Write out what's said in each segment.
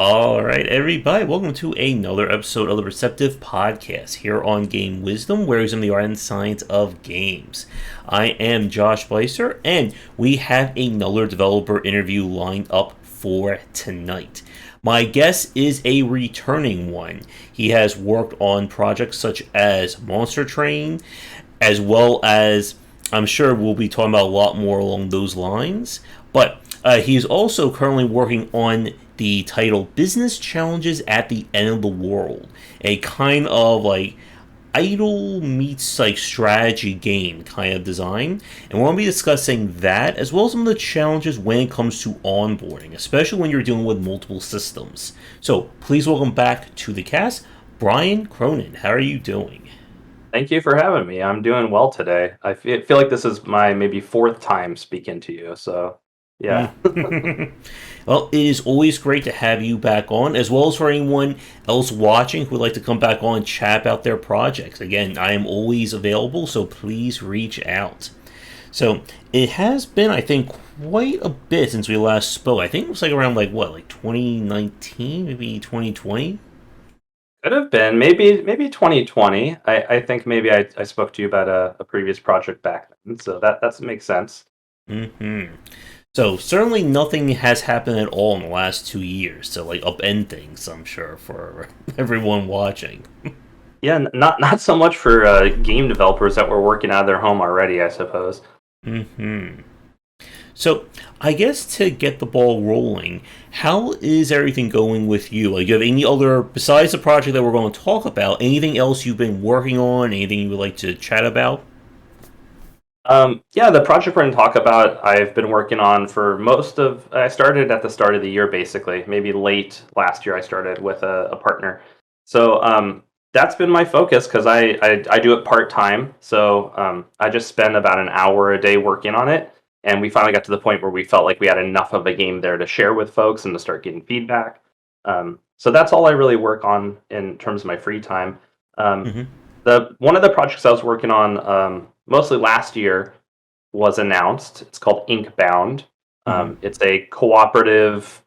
All right, everybody, welcome to another episode of the Perceptive podcast here on Game Wisdom, where we examine the art and science of games. I am Josh Bleiser, and we have another developer interview lined up for tonight. My guest is a returning one. He has worked on projects such as Monster Train, as well as I'm sure we'll be talking about a lot more along those lines. But he's also currently working on the title Business Challenges at the End of the World, a kind of like idle meets like strategy game kind of design. And we're going to be discussing that as well as some of the challenges when it comes to onboarding, especially when you're dealing with multiple systems. So please welcome back to the cast, Brian Cronin. How are you doing? Thank you for having me. I'm doing well today. I feel like this is my maybe fourth time speaking to you. So, yeah. Well, it is always great to have you back on, as well as for anyone else watching who would like to come back on and chat about their projects. Again, I am always available, so please reach out. So, it has been, I think, quite a bit since we last spoke. I think it was like around, like 2019, maybe 2020? Could have been maybe 2020. I think maybe I spoke to you about a previous project back then. So that makes sense. Hmm. So certainly nothing has happened at all in the last 2 years to like upend things. I'm sure for everyone watching. Yeah, not so much for game developers that were working out of their home already, I suppose. Hmm. So I guess to get the ball rolling, how is everything going with you? Like, do you have any other besides the project that we're going to talk about? Anything else you've been working on? Anything you would like to chat about? Yeah, the project we're going to talk about, I've been working on for most of. I started at the start of the year, basically. Maybe late last year, I started with a partner. So that's been my focus because I do it part time. So I just spend about an hour a day working on it. And we finally got to the point where we felt like we had enough of a game there to share with folks and to start getting feedback. So that's all I really work on in terms of my free time. Um, Hmm. the one of the projects I was working on mostly last year was announced. It's called Inkbound. Hmm. It's a cooperative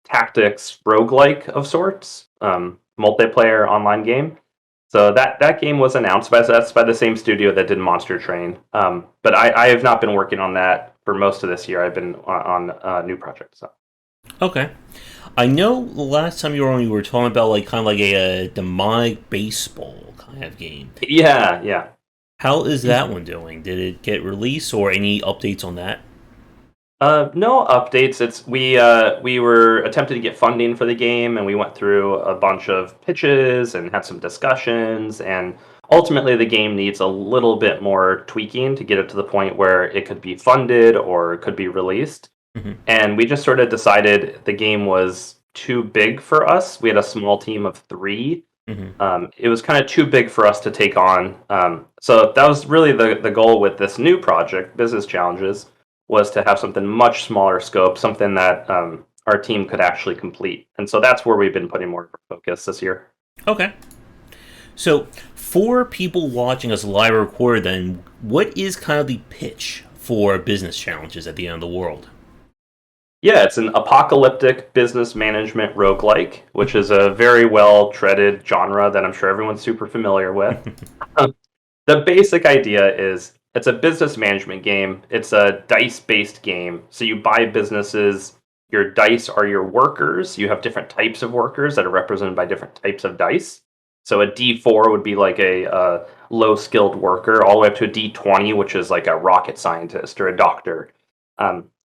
tactics roguelike of sorts, multiplayer online game. So that game was announced, but that's by the same studio that did Monster Train. But I have not been working on that for most of this year. I've been on a new project. So. Okay. I know the last time you were on, you were talking about like kind of like a demonic baseball kind of game. Yeah, yeah. How is that one doing? Did it get released or any updates on that? No updates. It's we were attempting to get funding for the game, and we went through a bunch of pitches and had some discussions. And ultimately, the game needs a little bit more tweaking to get it to the point where it could be funded or could be released. Hmm. And we just sort of decided the game was too big for us. We had a small team of three. Hmm. It was kind of too big for us to take on. So that was really the goal with this new project, Business Challenges, was to have something much smaller scope, something that our team could actually complete. And so that's where we've been putting more focus this year. Okay. So, for people watching us live record, then, what is kind of the pitch for business challenges at the end of the world? Yeah, it's an apocalyptic business management roguelike, which is a very well treaded genre that I'm sure everyone's super familiar with. The basic idea is it's a business management game. It's a dice-based game. So you buy businesses, your dice are your workers. You have different types of workers that are represented by different types of dice. So a D4 would be like a low-skilled worker, all the way up to a D20, which is like a rocket scientist or a doctor.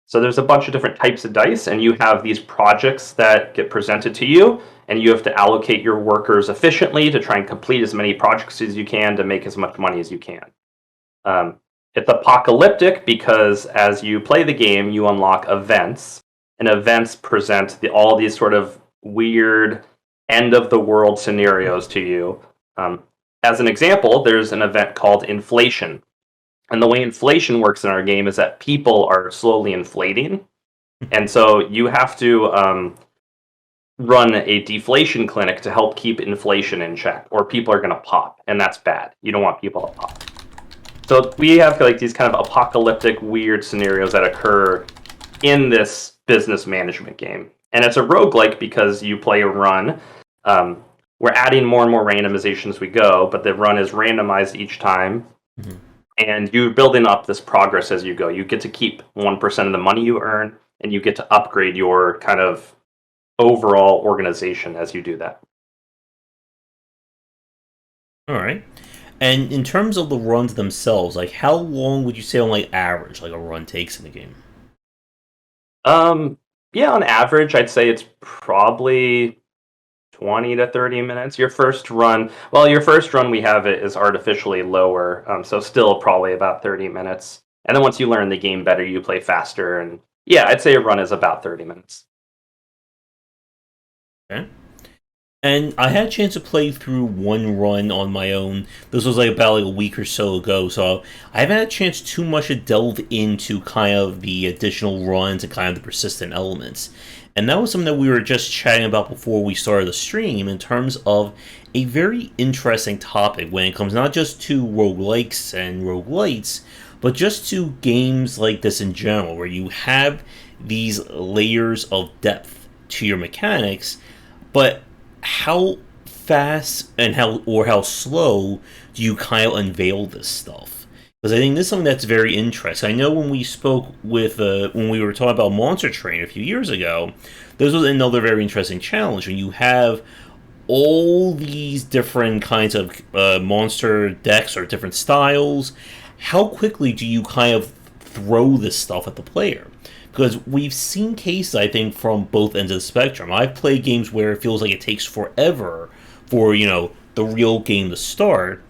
So there's a bunch of different types of dice, and you have these projects that get presented to you, and you have to allocate your workers efficiently to try and complete as many projects as you can to make as much money as you can. Um, it's apocalyptic because as you play the game, you unlock events, and events present all these sort of weird end of the world scenarios to you. Um, as an example, there's an event called inflation. And the way inflation works in our game is that people are slowly inflating. And so you have to run a deflation clinic to help keep inflation in check, or people are going to pop. And that's bad. You don't want people to pop. So we have like these kind of apocalyptic, weird scenarios that occur in this business management game. And it's a roguelike because you play a run. We're adding more and more randomization as we go, but the run is randomized each time. Mm-hmm. And you're building up this progress as you go. You get to keep 1% of the money you earn, and you get to upgrade your kind of overall organization as you do that. All right. And in terms of the runs themselves, like how long would you say on like average like a run takes in the game? Yeah, on average, I'd say it's probably 20 to 30 minutes. Your first run we have it is artificially lower, so still probably about 30 minutes. And then once you learn the game better, you play faster. And yeah, I'd say a run is about 30 minutes. Okay. And I had a chance to play through one run on my own. This was like about like a week or so ago, so I haven't had a chance too much to delve into kind of the additional runs and kind of the persistent elements. And that was something that we were just chatting about before we started the stream in terms of a very interesting topic when it comes not just to roguelikes and roguelites, but just to games like this in general, where you have these layers of depth to your mechanics, but how fast and how slow do you kind of unveil this stuff? Because I think this is something that's very interesting. I know when we spoke with when we were talking about Monster Train a few years ago, this was another very interesting challenge when you have all these different kinds of monster decks or different styles. How quickly do you kind of throw this stuff at the player? Because we've seen cases, I think, from both ends of the spectrum. I've played games where it feels like it takes forever for, the real game to start.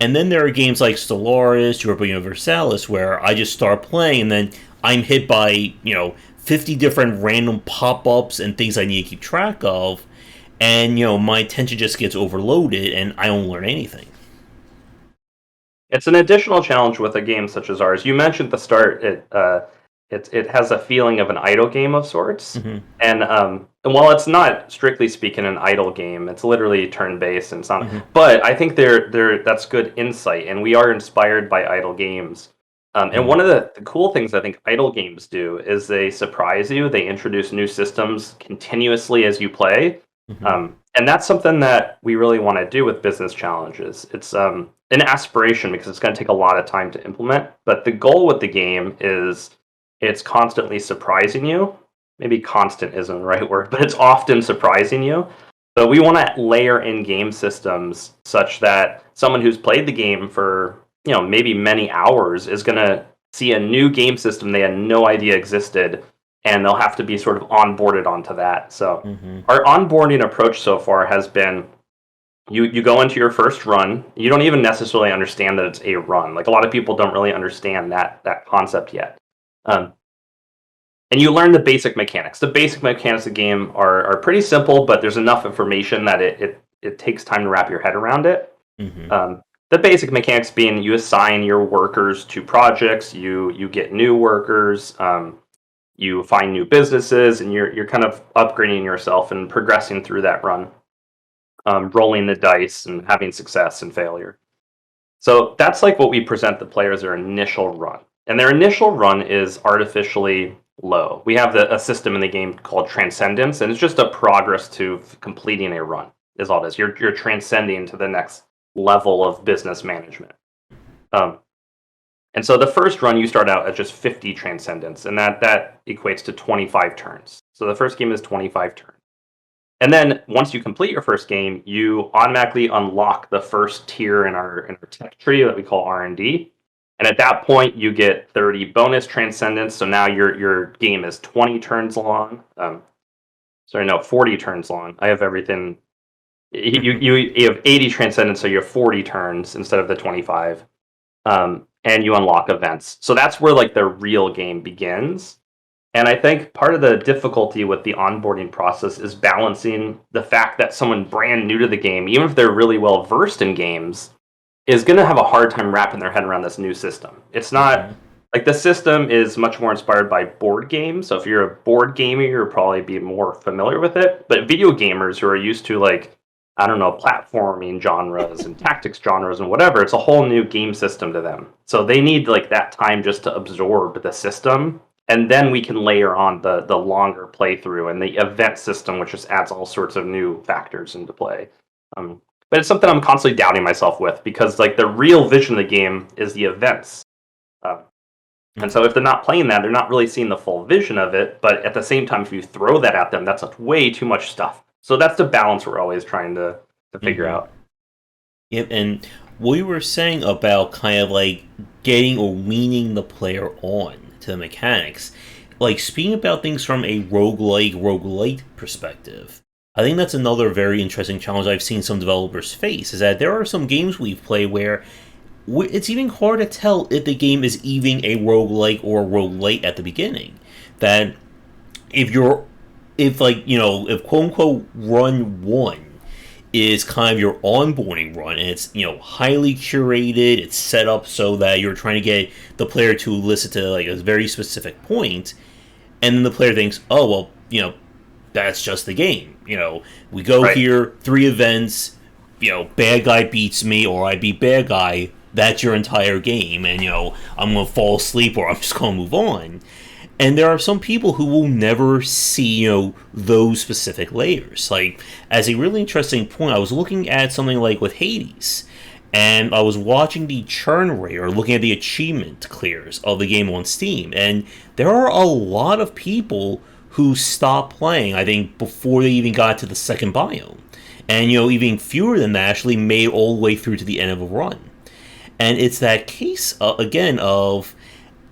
And then there are games like Stellaris, Europa Universalis, where I just start playing and then I'm hit by, 50 different random pop-ups and things I need to keep track of. And, my attention just gets overloaded and I don't learn anything. It's an additional challenge with a game such as ours. You mentioned at the start it has a feeling of an idle game of sorts, mm-hmm. and while it's not strictly speaking an idle game, it's literally turn-based and it's not. Mm-hmm. But I think that's good insight, and we are inspired by idle games. And mm-hmm. one of the cool things I think idle games do is they surprise you. They introduce new systems continuously as you play, mm-hmm. And that's something that we really want to do with business challenges. It's an aspiration because it's going to take a lot of time to implement, but the goal with the game is it's constantly surprising you. Maybe constant isn't the right word, but it's often surprising you. So we want to layer in game systems such that someone who's played the game for, maybe many hours is going to see a new game system they had no idea existed, and they'll have to be sort of onboarded onto that. So mm-hmm. Our onboarding approach so far has been you go into your first run. You don't even necessarily understand that it's a run. Like a lot of people don't really understand that concept yet. And you learn the basic mechanics. The basic mechanics of the game are pretty simple, but there's enough information that it takes time to wrap your head around it. Mm-hmm. The basic mechanics being you assign your workers to projects, you get new workers, you find new businesses, and you're kind of upgrading yourself and progressing through that run, rolling the dice and having success and failure. So that's like what we present the players their initial run. And their initial run is artificially low. We have a system in the game called Transcendence, and it's just a progress to completing a run, is all it is. You're transcending to the next level of business management. And so the first run, you start out at just 50 Transcendence, and that equates to 25 turns. So the first game is 25 turns. And then once you complete your first game, you automatically unlock the first tier in our tech tree that we call R&D. And at that point, you get 30 bonus Transcendence. So now your game is 20 turns long. 40 turns long. I have everything. You have 80 Transcendence, so you have 40 turns instead of the 25. And you unlock events. So that's where like the real game begins. And I think part of the difficulty with the onboarding process is balancing the fact that someone brand new to the game, even if they're really well versed in games, is going to have a hard time wrapping their head around this new system. It's not like the system is much more inspired by board games. So if you're a board gamer, you'll probably be more familiar with it. But video gamers who are used to platforming genres and tactics genres and whatever, it's a whole new game system to them. So they need like that time just to absorb the system and then we can layer on the longer playthrough and the event system, which just adds all sorts of new factors into play. But it's something I'm constantly doubting myself with, because like the real vision of the game is the events. And so if they're not playing that, they're not really seeing the full vision of it. But at the same time, if you throw that at them, that's way too much stuff. So that's the balance we're always trying to figure out. Yep, and what you were saying about kind of like getting or weaning the player on to the mechanics, like speaking about things from a roguelite perspective, I think that's another very interesting challenge I've seen some developers face, is that there are some games we've played where it's even hard to tell if the game is even a roguelike or a roguelite at the beginning. That if you're, if like, if quote unquote run one is kind of your onboarding run, and it's highly curated, it's set up so that you're trying to get the player to listen to like a very specific point, and then the player thinks, oh well, that's just the game. We go Right. here, 3 events, bad guy beats me or I beat bad guy. That's your entire game, and I'm gonna fall asleep or I'm just gonna move on. And there are some people who will never see those specific layers. Like, as a really interesting point, I was looking at something like with Hades, and I was watching the churn rate or looking at the achievement clears of the game on Steam, and there are a lot of people who stopped playing, I think, before they even got to the second biome. And even fewer than that actually made it all the way through to the end of a run. And it's that case again of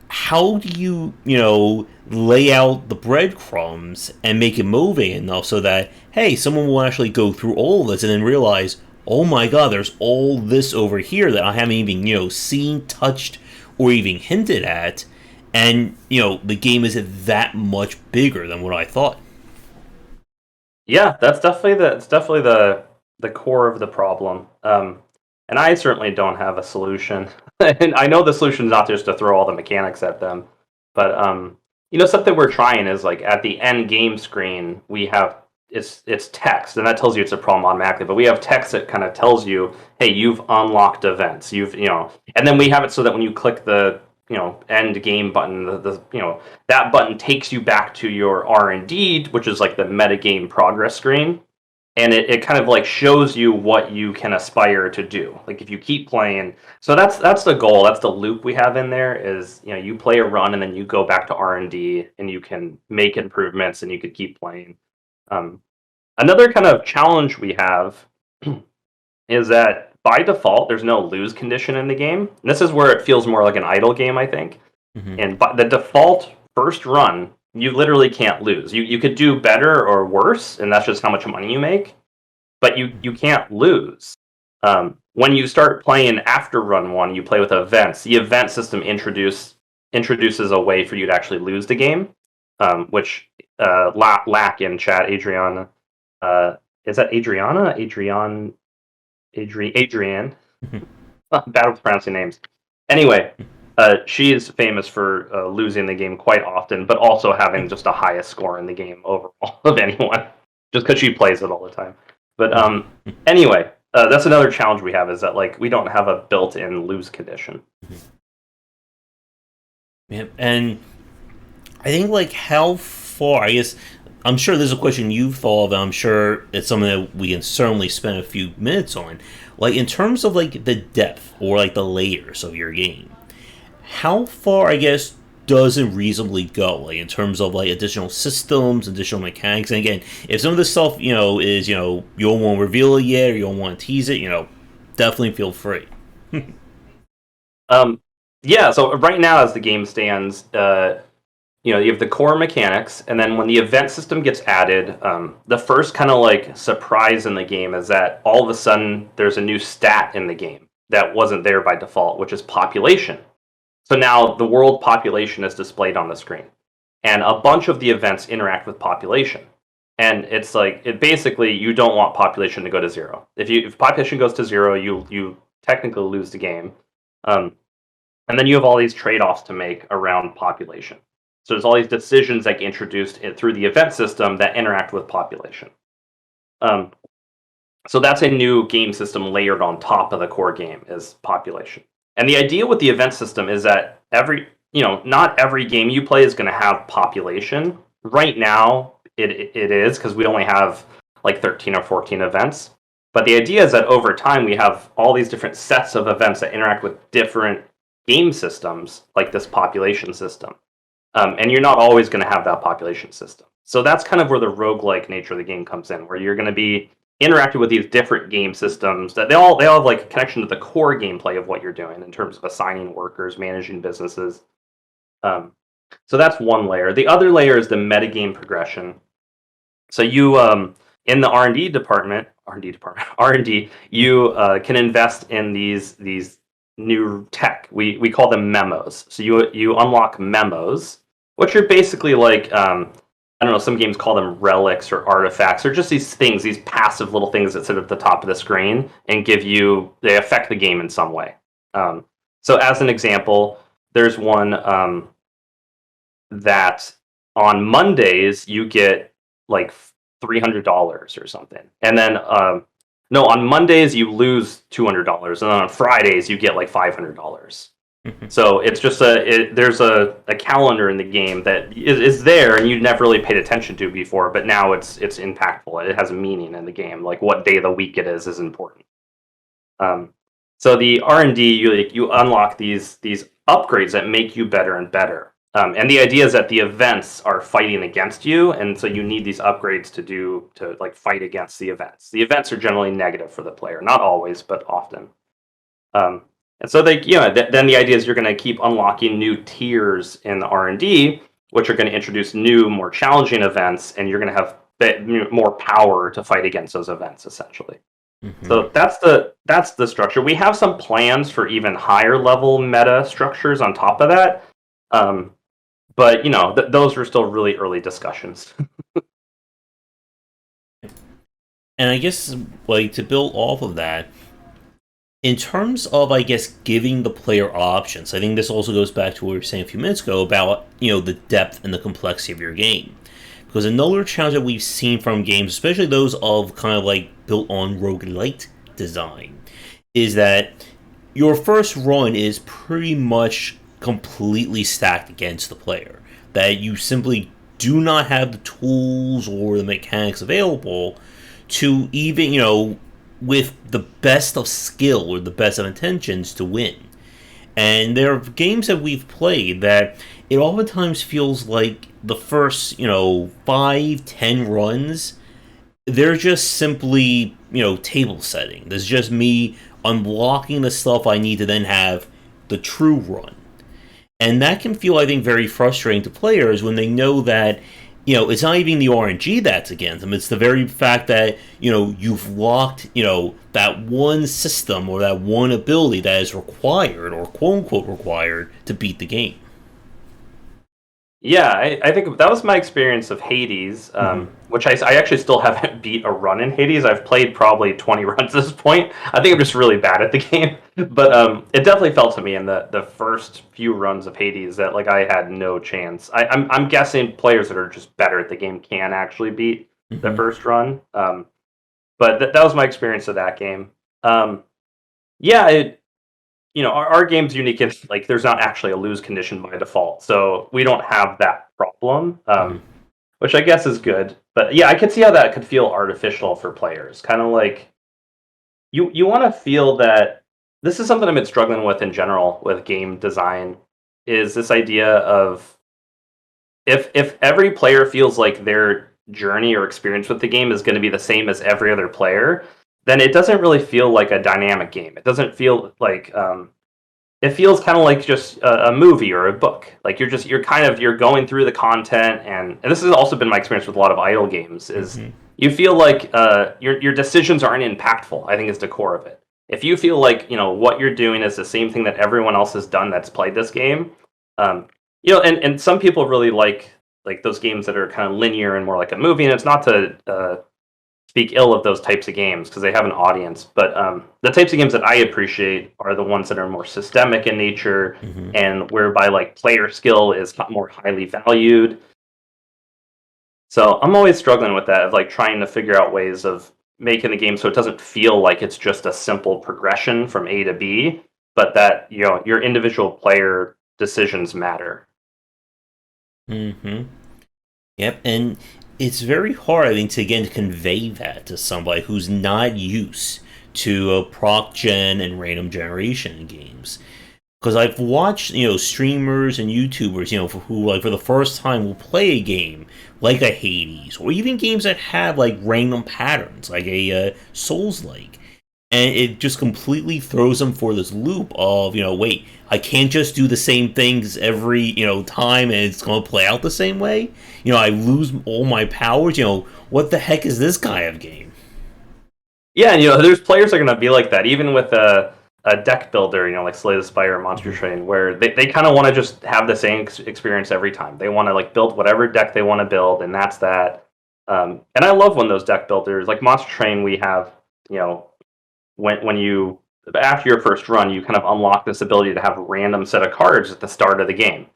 how do you lay out the breadcrumbs and make it moving enough so that, hey, someone will actually go through all of this and then realize, oh my god, there's all this over here that I haven't even seen, touched, or even hinted at, and the game is that much bigger than what I thought. Yeah, that's definitely the core of the problem. And I certainly don't have a solution. And I know the solution is not just to throw all the mechanics at them, but something we're trying is like at the end game screen we have it's text, and that tells you it's a problem automatically. But we have text that kind of tells you, hey, you've unlocked events. And then we have it so that when you click the end game button, that button takes you back to your R&D, which is like the metagame progress screen, and it kind of like shows you what you can aspire to do, like if you keep playing. So that's the goal, that's the loop we have in there, is you play a run and then you go back to R&D and you can make improvements and you could keep playing. Another kind of challenge we have is that by default there's no lose condition in the game, and this is where it feels more like an idle game, I think. And by the default first run, you literally can't lose. You could do better or worse, and that's just how much money you make. But you can't lose. When you start playing after run one, you play with events. The event system introduces a way for you to actually lose the game, which lack in chat. Adriana, is that Adriana? Adrienne. Bad with pronouncing names. Anyway. She is famous for losing the game quite often, but also having just the highest score in the game overall of anyone, just because she plays it all the time. But anyway, that's another challenge we have, is that like we don't have a built-in lose condition. Yep, and I think like how far, I guess, I'm sure there's a question you've thought of, and I'm sure it's something that we can certainly spend a few minutes on. Like in terms of like the depth or like the layers of your game, how far, I guess, does it reasonably go, like in terms of like additional systems, additional mechanics? And again, if some of this stuff is you don't want to reveal it yet or you don't want to tease it, definitely feel free. Yeah. So right now, as the game stands, you have the core mechanics, and then when the event system gets added, the first kind of like surprise in the game is that all of a sudden there's a new stat in the game that wasn't there by default, which is population. So now the world population is displayed on the screen, and a bunch of the events interact with population. And it's like, basically you don't want population to go to 0. If population goes to 0, you technically lose the game. And then you have all these trade-offs to make around population. So there's all these decisions that get introduced through the event system that interact with population. So that's a new game system layered on top of the core game, is population. And the idea with the event system is that not every game you play is going to have population. Right now, it is, because we only have like 13 or 14 events. But the idea is that over time, we have all these different sets of events that interact with different game systems, like this population system. And you're not always going to have that population system. So that's kind of where the roguelike nature of the game comes in, where you're going to be interacting with these different game systems that they all have like a connection to the core gameplay of what you're doing in terms of assigning workers, managing businesses. So that's one layer. The other layer is the metagame progression. So you in the R&D department, you can invest in these new tech. We call them memos. So you unlock memos, which are basically like I don't know, some games call them relics or artifacts, or just these things, these passive little things that sit at the top of the screen and they affect the game in some way. So as an example, there's one that on Mondays you get like $300 or something, and then no, on Mondays you lose $200, and then on Fridays you get like $500. So it's just there's a calendar in the game that is there, and you never really paid attention to before, but now it's impactful. It has a meaning in the game. Like what day of the week it is important. So the R&D, you unlock these upgrades that make you better and better. And the idea is that the events are fighting against you, and so you need these upgrades to like fight against the events. The events are generally negative for the player, not always, but often. And so then the idea is you're going to keep unlocking new tiers in the R&D, which are going to introduce new, more challenging events, and you're going to have more power to fight against those events, essentially. Mm-hmm. So that's the structure. We have some plans for even higher level meta structures on top of that, but those are still really early discussions. And I guess, like, to build off of that, in terms of, I guess, giving the player options, I think this also goes back to what we were saying a few minutes ago about, the depth and the complexity of your game. Because another challenge that we've seen from games, especially those of kind of like built on roguelite design, is that your first run is pretty much completely stacked against the player. That you simply do not have the tools or the mechanics available to even, with the best of skill or the best of intentions to win. And there are games that we've played that it oftentimes feels like the first, 5-10 runs, they're just simply, table setting. There's just me unlocking the stuff I need to then have the true run. And that can feel, I think, very frustrating to players when they know that it's not even the RNG that's against them. It's the very fact that, you've locked, that one system or that one ability that is required or quote-unquote required to beat the game. Yeah, I think that was my experience of Hades, which I actually still haven't beat a run in Hades. I've played probably 20 runs at this point. I think I'm just really bad at the game. But it definitely felt to me in the first few runs of Hades that like I had no chance. I'm guessing players that are just better at the game can actually beat the first run. But that was my experience of that game. Our game's unique in like there's not actually a lose condition by default, so we don't have that problem, which I guess is good. But yeah, I could see how that could feel artificial for players. Kind of like you want to feel that this is something I've been struggling with in general with game design, is this idea of if every player feels like their journey or experience with the game is going to be the same as every other player, then it doesn't really feel like a dynamic game. It doesn't feel like it feels kind of like just a movie or a book. Like you're going through the content, and this has also been my experience with a lot of idle games. Is you feel like your decisions aren't impactful. I think is the core of it. If you feel like what you're doing is the same thing that everyone else has done that's played this game, and some people really like those games that are kind of linear and more like a movie. And it's not to speak ill of those types of games because they have an audience, but the types of games that I appreciate are the ones that are more systemic in nature and whereby like player skill is more highly valued. So I'm always struggling with that, of like trying to figure out ways of making the game so it doesn't feel like it's just a simple progression from A to B, but that your individual player decisions matter. Mm-hmm. Yep, and it's very hard, I think, to again convey that to somebody who's not used to a proc gen and random generation in games. Because I've watched, streamers and YouTubers, who like for the first time will play a game like a Hades, or even games that have like random patterns, like a Souls-like, and it just completely throws them for this loop of, wait, I can't just do the same things every, time and it's going to play out the same way. I lose all my powers. What the heck is this kind of game? Yeah, and there's players that are going to be like that, even with a deck builder, like Slay the Spire or Monster Train, where they kind of want to just have the same experience every time. They want to like build whatever deck they want to build, and that's that. And I love when those deck builders, like Monster Train, we have, when you after your first run, you kind of unlock this ability to have a random set of cards at the start of the game.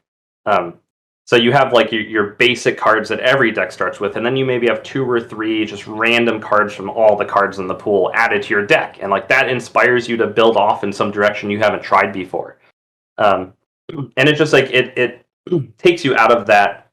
Um, so you have like your basic cards that every deck starts with, and then you maybe have 2 or 3 just random cards from all the cards in the pool added to your deck, and like that inspires you to build off in some direction you haven't tried before. And it's just like it takes you out of that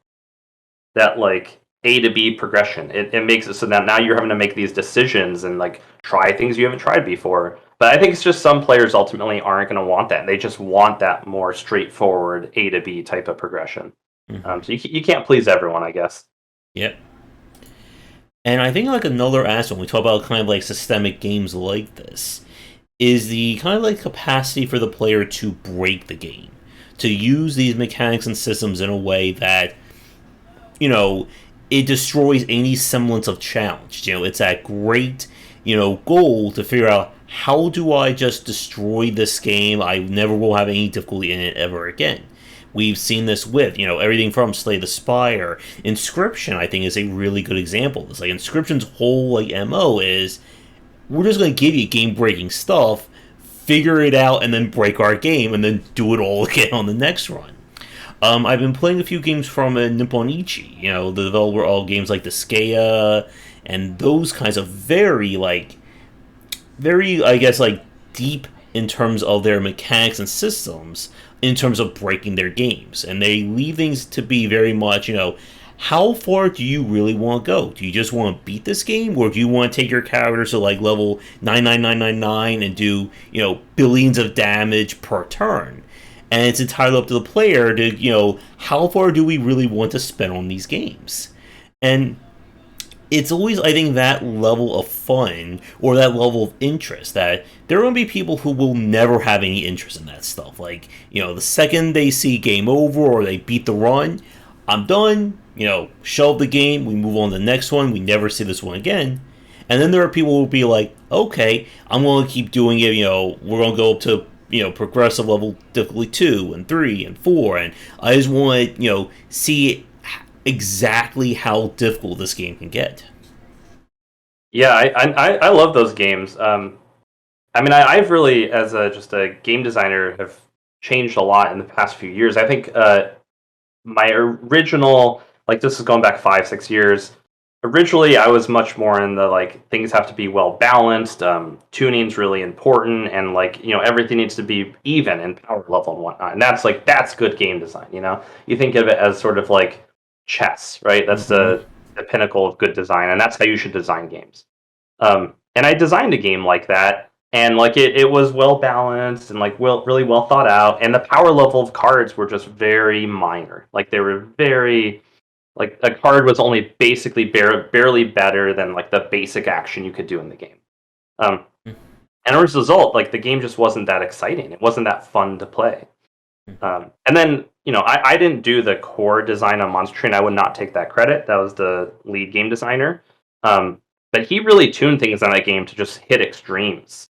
like A to B progression. It makes it so that now you're having to make these decisions and like try things you haven't tried before. But I think it's just some players ultimately aren't going to want that. They just want that more straightforward A to B type of progression. Mm-hmm. So you can't please everyone, I guess. Yep. And I think like another aspect when we talk about kind of like systemic games like this is the kind of like capacity for the player to break the game, to use these mechanics and systems in a way that it destroys any semblance of challenge. It's that great goal to figure out, how do I just destroy this game? I never will have any difficulty in it ever again. We've seen this with, everything from Slay the Spire. Inscription, I think, is a really good example of this. Like, Inscription's whole, like, MO is, we're just going to give you game-breaking stuff, figure it out, and then break our game, and then do it all again on the next run. I've been playing a few games from Nippon Ichi, the developer of games like the Skea, and those kinds of very, I guess, like, deep in terms of their mechanics and systems, in terms of breaking their games. And they leave things to be very much, how far do you really want to go? Do you just want to beat this game? Or do you want to take your characters to like level 99999 and do, billions of damage per turn? And it's entirely up to the player to, how far do we really want to spend on these games? And it's always, I think, that level of fun or that level of interest that there are going to be people who will never have any interest in that stuff. Like, the second they see game over or they beat the run, I'm done, shelve the game, we move on to the next one, we never see this one again. And then there are people who will be like, okay, I'm going to keep doing it, we're going to go up to, progressive level difficulty 2 and 3 and 4, and I just want to, see exactly how difficult this game can get. Yeah, I love those games. I've really, as just a game designer, have changed a lot in the past few years. I think my original, like, this is going back 5-6 years. Originally, I was much more in the like things have to be well balanced. Tuning's really important, and like everything needs to be even in power level and whatnot. And that's good game design. You think of it as sort of like chess, right? That's the pinnacle of good design, and that's how you should design games. And I designed a game like that, and like it was well balanced and like really well thought out, and the power level of cards were just very minor. Like they were very, like a card was only basically barely better than like the basic action you could do in the game. And as a result, like the game just wasn't that exciting. It wasn't that fun to play. And then, I didn't do the core design on Monster Train. I would not take that credit. That was the lead game designer. But he really tuned things on that game to just hit extremes.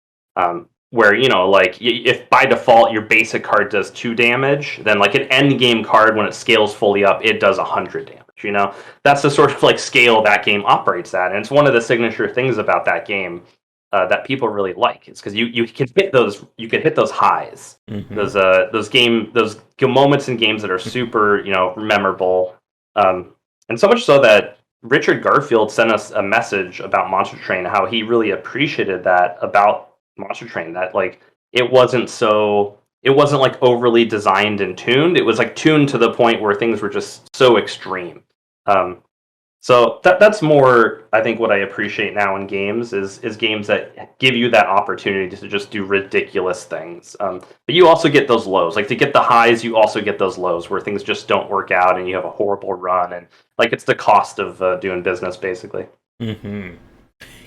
Where, like, if by default your basic card does 2 damage, then like an end game card, when it scales fully up, it does 100 damage. That's the sort of like scale that game operates at. And it's one of the signature things about that game. That people really like. It's because you can hit those, highs, those moments in games that are super memorable, and so much so that Richard Garfield sent us a message about Monster Train, how he really appreciated that about Monster Train, that like it wasn't so it wasn't like overly designed and tuned. It was like tuned to the point where things were just so extreme. So that's more, I think, what I appreciate now in games is games that give you that opportunity to just do ridiculous things. But you also get those lows. Like, to get the highs, you also get those lows where things just don't work out and you have a horrible run. And, like, it's the cost of doing business, basically. Mm-hmm.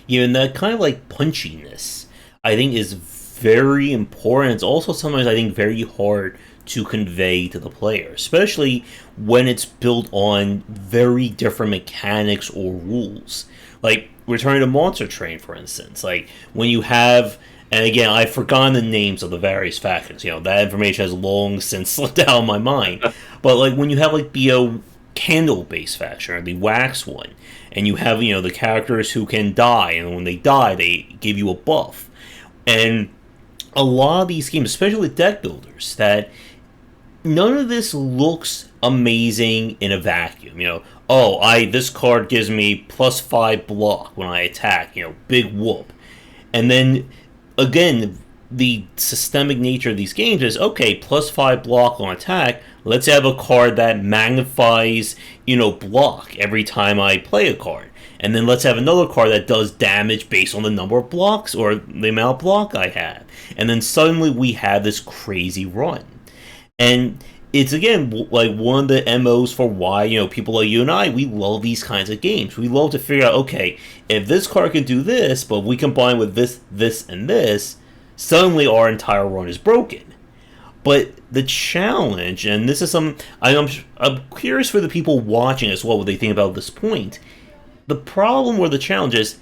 Yeah, and that kind of, like, punchiness, I think, is very important. It's also sometimes, I think, very hard to convey to the player, especially when it's built on very different mechanics or rules. Like, returning to Monster Train, for instance. Like, when you have, and again, I've forgotten the names of the various factions. That information has long since slipped out of my mind. But, like, when you have, like, the candle-based faction, or the wax one, and you have, the characters who can die, and when they die, they give you a buff. And a lot of these games, especially with deck builders, that none of this looks amazing in a vacuum. This card gives me +5 block when I attack. Big whoop. And then again, the systemic nature of these games is okay. +5 block on attack. Let's have a card that magnifies block every time I play a card. And then let's have another card that does damage based on the number of blocks or the amount of block I have. And then suddenly we have this crazy run. And it's, again, like one of the MOs for why, people like you and I, we love these kinds of games. We love to figure out, okay, if this card can do this, but we combine with this, and this, suddenly our entire run is broken. But the challenge, and this is something I'm curious for the people watching as well, what they think about this point. The problem or the challenge is,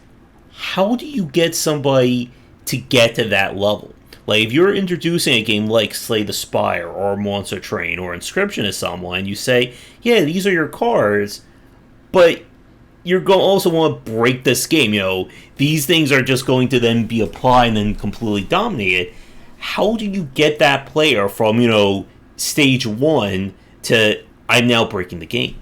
how do you get somebody to get to that level? Like, if you're introducing a game like Slay the Spire or Monster Train or Inscription to someone, you say, yeah, these are your cards, but you're going to also want to break this game. These things are just going to then be applied and then completely dominated. How do you get that player from, stage 1 to I'm now breaking the game?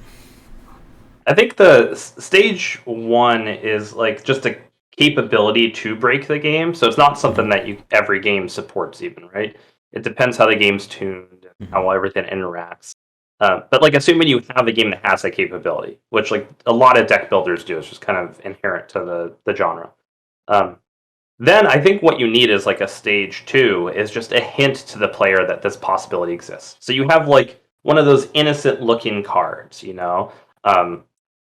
I think the stage 1 is like just a capability to break the game, so it's not something that every game supports even, right? It depends how the game's tuned and how everything interacts. But like, assuming you have a game that has that capability, which like a lot of deck builders do, it's just kind of inherent to the genre. Then I think what you need is like a stage 2 is just a hint to the player that this possibility exists. So you have like one of those innocent looking cards,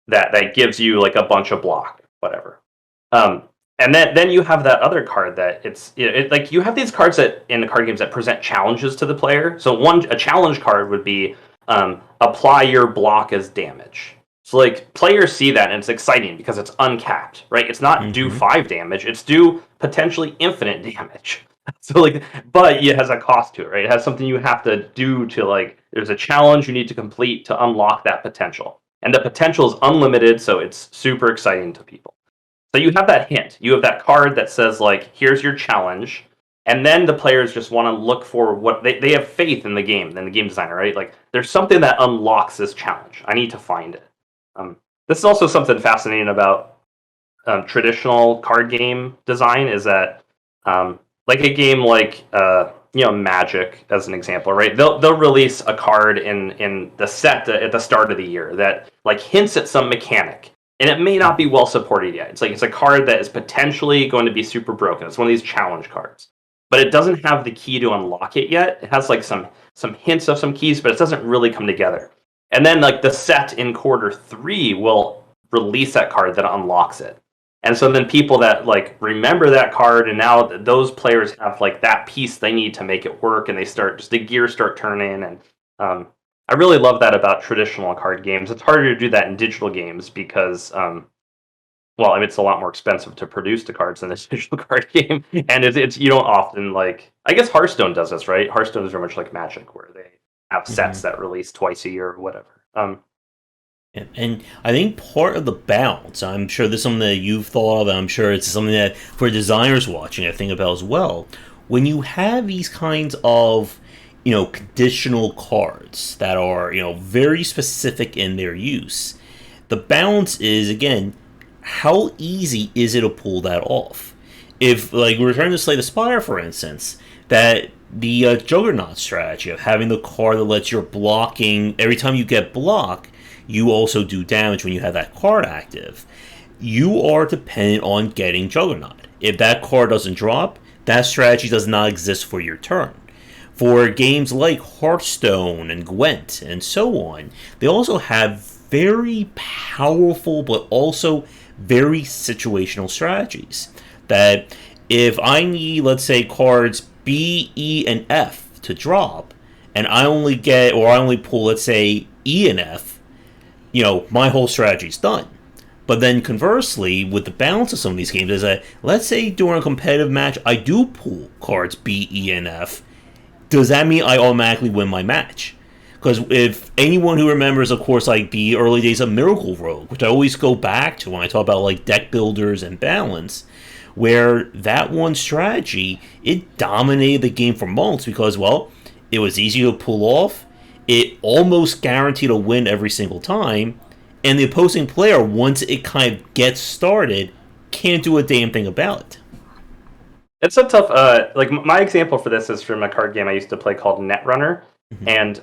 that gives you like a bunch of block, whatever. And then you have that other card that like you have these cards that in the card games that present challenges to the player. So a challenge card would be apply your block as damage. So like players see that and it's exciting because it's uncapped, right? It's not do 5 damage, it's do potentially infinite damage. So like, but it has a cost to it, right? It has something you have to do to, like, there's a challenge you need to complete to unlock that potential. And the potential is unlimited, so it's super exciting to people. So you have that hint. You have that card that says, like, here's your challenge. And then the players just want to look for what they have faith in the game, in the game designer, right? Like, there's something that unlocks this challenge. I need to find it. This is also something fascinating about traditional card game design is that, like a game like Magic, as an example, right? They'll release a card in the set at the start of the year that like hints at some mechanic, and it may not be well supported yet. It's a card that is potentially going to be super broken. It's one of these challenge cards, but it doesn't have the key to unlock it yet. It has like some hints of some keys, but it doesn't really come together. And then like the set in quarter 3 will release that card that unlocks it. And so then people that like remember that card, and now those players have like that piece they need to make it work, and the gears start turning. And I really love that about traditional card games. It's harder to do that in digital games because, it's a lot more expensive to produce the cards in a digital card game, and it's you don't often like. I guess Hearthstone does this, right? Hearthstone is very much like Magic, where they have sets that release twice a year or whatever. And I think part of the balance, I'm sure this is something that you've thought of, and I'm sure it's something that for designers watching I think about as well. When you have these kinds of, conditional cards that are, very specific in their use, the balance is, again, how easy is it to pull that off? If, like, we're trying to Slay the Spire, for instance, that the Juggernaut strategy of having the card that lets your blocking, every time you get block, you also do damage when you have that card active. You are dependent on getting Juggernaut. If that card doesn't drop, that strategy does not exist for your turn. For games like Hearthstone and Gwent and so on, they also have very powerful but also very situational strategies. That if I need, let's say, cards B, E, and F to drop, and I only pull, let's say, E and F, my whole strategy's done. But then conversely, with the balance of some of these games, is that, let's say during a competitive match, I do pull cards B, E, and F. Does that mean I automatically win my match? Because if anyone who remembers, of course, like the early days of Miracle Rogue, which I always go back to when I talk about like deck builders and balance, where that one strategy, it dominated the game for months because, well, it was easy to pull off, it almost guaranteed a win every single time, and the opposing player, once it kind of gets started, can't do a damn thing about it. It's a tough, like my example for this is from a card game I used to play called Netrunner, and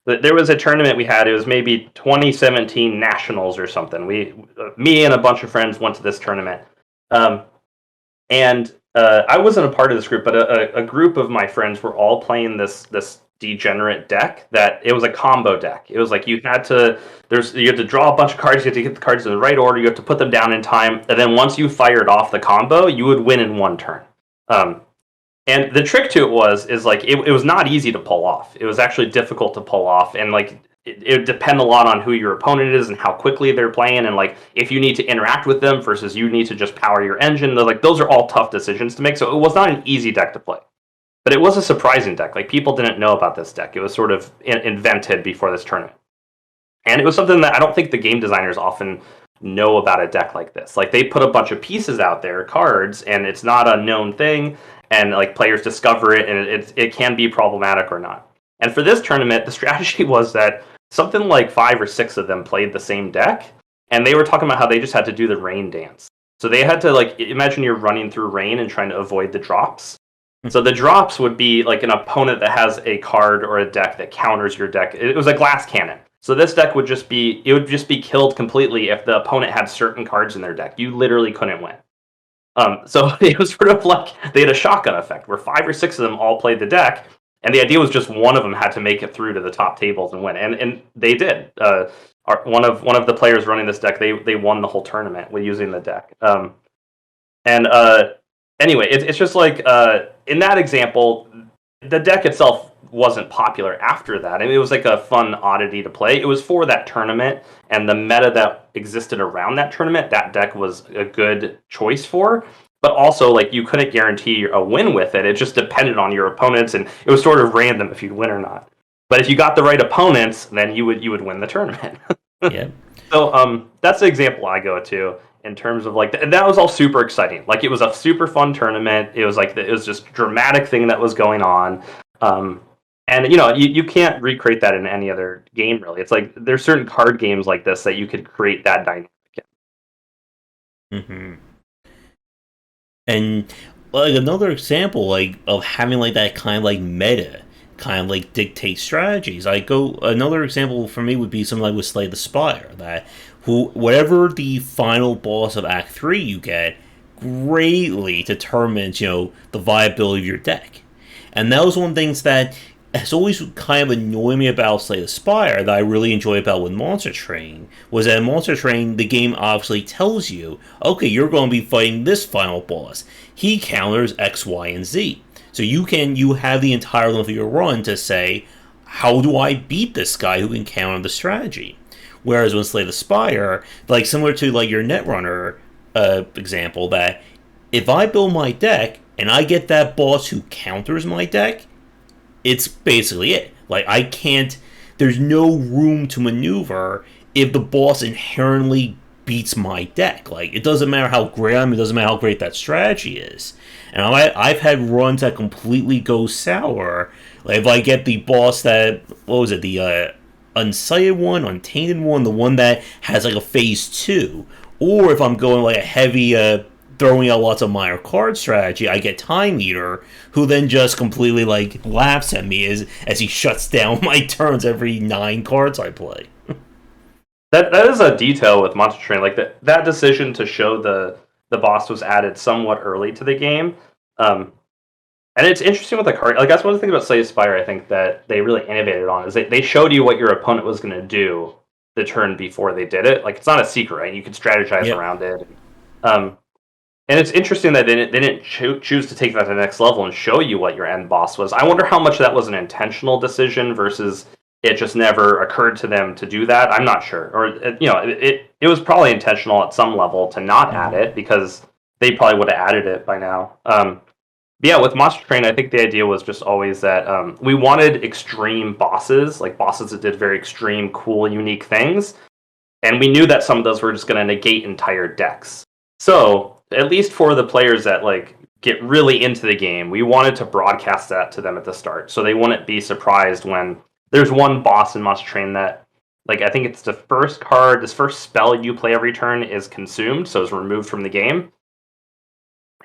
there was a tournament we had. It was maybe 2017 Nationals or something. Me and a bunch of friends went to this tournament, and I wasn't a part of this group, but a group of my friends were all playing this degenerate deck. That it was a combo deck. It was like you had to draw a bunch of cards. You had to get the cards in the right order. You have to put them down in time, and then once you fired off the combo, you would win in one turn. And the trick to it is like it was not easy to pull off. It was actually difficult to pull off, and like it would depend a lot on who your opponent is and how quickly they're playing, and like if you need to interact with them versus you need to just power your engine. Like those are all tough decisions to make. So it was not an easy deck to play, but it was a surprising deck. Like people didn't know about this deck. It was sort of invented before this tournament, and it was something that I don't think the game designers often know about a deck like this. Like they put a bunch of pieces out there, cards, and it's not a known thing, and like players discover it, and it can be problematic or not. And for this tournament, the strategy was that something like 5 or 6 of them played the same deck, and they were talking about how they just had to do the rain dance. So they had to, like, imagine you're running through rain and trying to avoid the drops. So the drops would be like an opponent that has a card or a deck that counters your deck. It was a glass cannon. So this deck would just be killed completely if the opponent had certain cards in their deck. You literally couldn't win. So it was sort of like they had a shotgun effect where 5 or 6 of them all played the deck, and the idea was just one of them had to make it through to the top tables and win, and they did. One of the players running this deck, they won the whole tournament with using the deck. Anyway, it's just like in that example, the deck itself wasn't popular after that. I mean, it was like a fun oddity to play. It was for that tournament, and the meta that existed around that tournament, that deck was a good choice for. But also, like, you couldn't guarantee a win with it. It just depended on your opponents, and it was sort of random if you'd win or not. But if you got the right opponents, then you would win the tournament. Yeah. So that's the example I go to in terms of like that was all super exciting. Like it was a super fun tournament. It was like it was just dramatic thing that was going on. And you can't recreate that in any other game really. It's like there's certain card games like this that you could create that dynamic in. Mm-hmm. And like another example like of having like that kind of like meta kind of like dictate strategies. Another example for me would be something like with Slay the Spire, that whatever the final boss of Act 3 you get greatly determines, the viability of your deck. And that was one of the things that has always kind of annoyed me about Slay the Spire that I really enjoy about with Monster Train, was that in Monster Train, the game obviously tells you, okay, you're going to be fighting this final boss. He counters X, Y, and Z. So you have the entire length of your run to say, how do I beat this guy who can counter the strategy? Whereas when Slay the Spire, like similar to like your Netrunner example, that if I build my deck and I get that boss who counters my deck, it's basically it. Like there's no room to maneuver if the boss inherently beats my deck. Like it doesn't matter how great I am, it doesn't matter how great that strategy is. And I've had runs that completely go sour. Like if I get the boss that, what was it, the Unsighted one, Untainted one, the one that has like a phase 2, or if I'm going like a heavy throwing out lots of minor card strategy, I get Time Eater, who then just completely like laughs at me as he shuts down my turns every 9 cards I play. That is a detail with Monster Train. Like that decision to show the boss was added somewhat early to the game. And it's interesting with the card. Like that's one of the things about Slay the Spire I think that they really innovated on is they showed you what your opponent was going to do the turn before they did it. Like it's not a secret, right? You can strategize around it. And it's interesting that they didn't choose to take that to the next level and show you what your end boss was. I wonder how much that was an intentional decision versus it just never occurred to them to do that. I'm not sure. Or it was probably intentional at some level to not add it because they probably would have added it by now. Yeah, with Monster Train, I think the idea was just always that we wanted extreme bosses, like bosses that did very extreme, cool, unique things. And we knew that some of those were just going to negate entire decks. So, at least for the players that like get really into the game, we wanted to broadcast that to them at the start. So they wouldn't be surprised when there's one boss in Monster Train that, like, I think it's the first card, this first spell you play every turn is consumed, so it's removed from the game.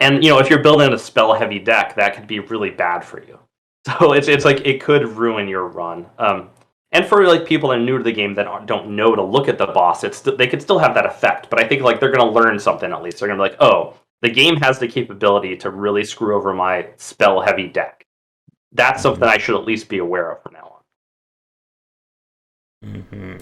And, if you're building a spell-heavy deck, that could be really bad for you. So it's like, it could ruin your run. And for like people that are new to the game that don't know to look at the boss, they could still have that effect. But I think like they're going to learn something at least. They're going to be like, oh, the game has the capability to really screw over my spell-heavy deck. That's something I should at least be aware of from now on. Mm-hmm.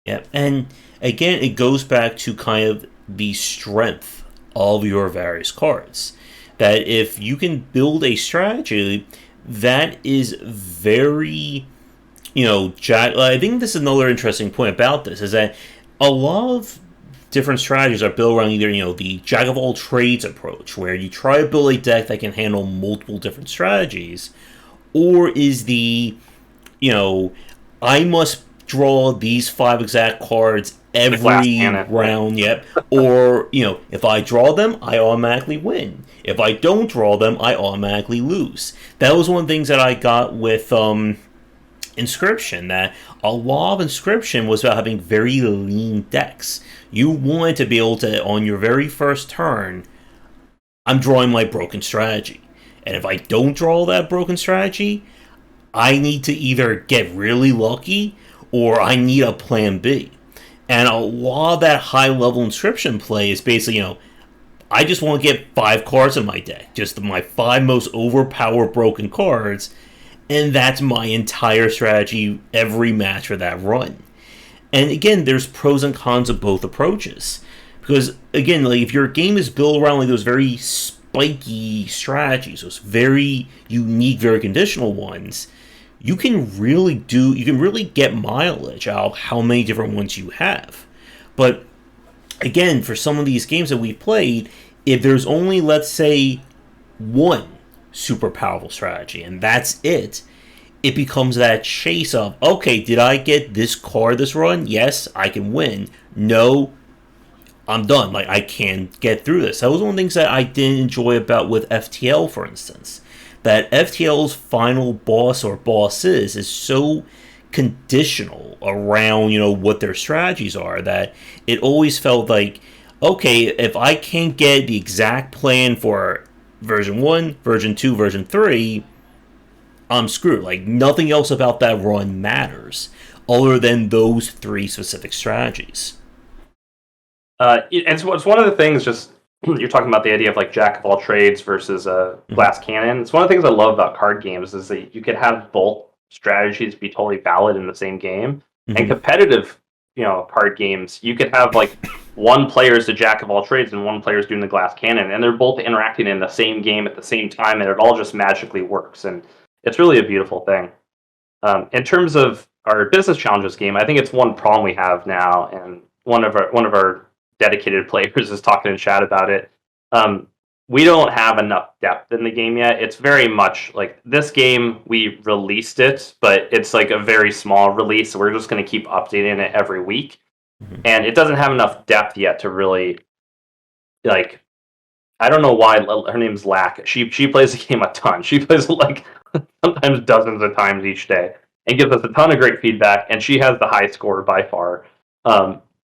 Yeah, and again, it goes back to kind of the strength of your various cards. That if you can build a strategy that is very, I think this is another interesting point about this, is that a lot of different strategies are built around either, the jack of all trades approach, where you try to build a deck that can handle multiple different strategies, or is the, I must draw these 5 exact cards every round, or, if I draw them, I automatically win. If I don't draw them, I automatically lose. That was one of the things that I got with Inscription, that a lot of Inscription was about having very lean decks. You wanted to be able to, on your very first turn, I'm drawing my broken strategy. And if I don't draw that broken strategy, I need to either get really lucky or I need a plan B. And a lot of that high-level Inscription play is basically, I just want to get 5 cards in my deck. Just my 5 most overpowered broken cards. And that's my entire strategy every match for that run. And again, there's pros and cons of both approaches. Because, again, like if your game is built around like those very spiky strategies, those very unique, very conditional ones, you can really get mileage out of how many different ones you have. But again, for some of these games that we've played, if there's only, let's say, one super powerful strategy and that's it becomes that chase of, okay, did I get this card this run? Yes, I can win. No, I'm done. Like, I can't get through this. That was one of the things that I didn't enjoy about with FTL, for instance. That FTL's final boss or bosses is so conditional around, what their strategies are, that it always felt like, okay, if I can't get the exact plan for version 1, version 2, version 3, I'm screwed. Like, nothing else about that run matters other than those 3 specific strategies. And so it's one of the things, just you're talking about the idea of like jack of all trades versus a glass cannon. It's one of the things I love about card games is that you could have both strategies be totally valid in the same game. And competitive, card games, you could have like one player is the jack of all trades and one player is doing the glass cannon, and they're both interacting in the same game at the same time, and it all just magically works. And it's really a beautiful thing. In terms of our business challenges game, I think it's one problem we have now, and one of our dedicated players is talking in chat about it. We don't have enough depth in the game yet. It's very much like this game, we released it, but it's like a very small release, so we're just going to keep updating it every week. And it doesn't have enough depth yet to really, like, I don't know why her name's Lack. She plays the game a ton. She plays like sometimes dozens of times each day and gives us a ton of great feedback, and she has the high score by far.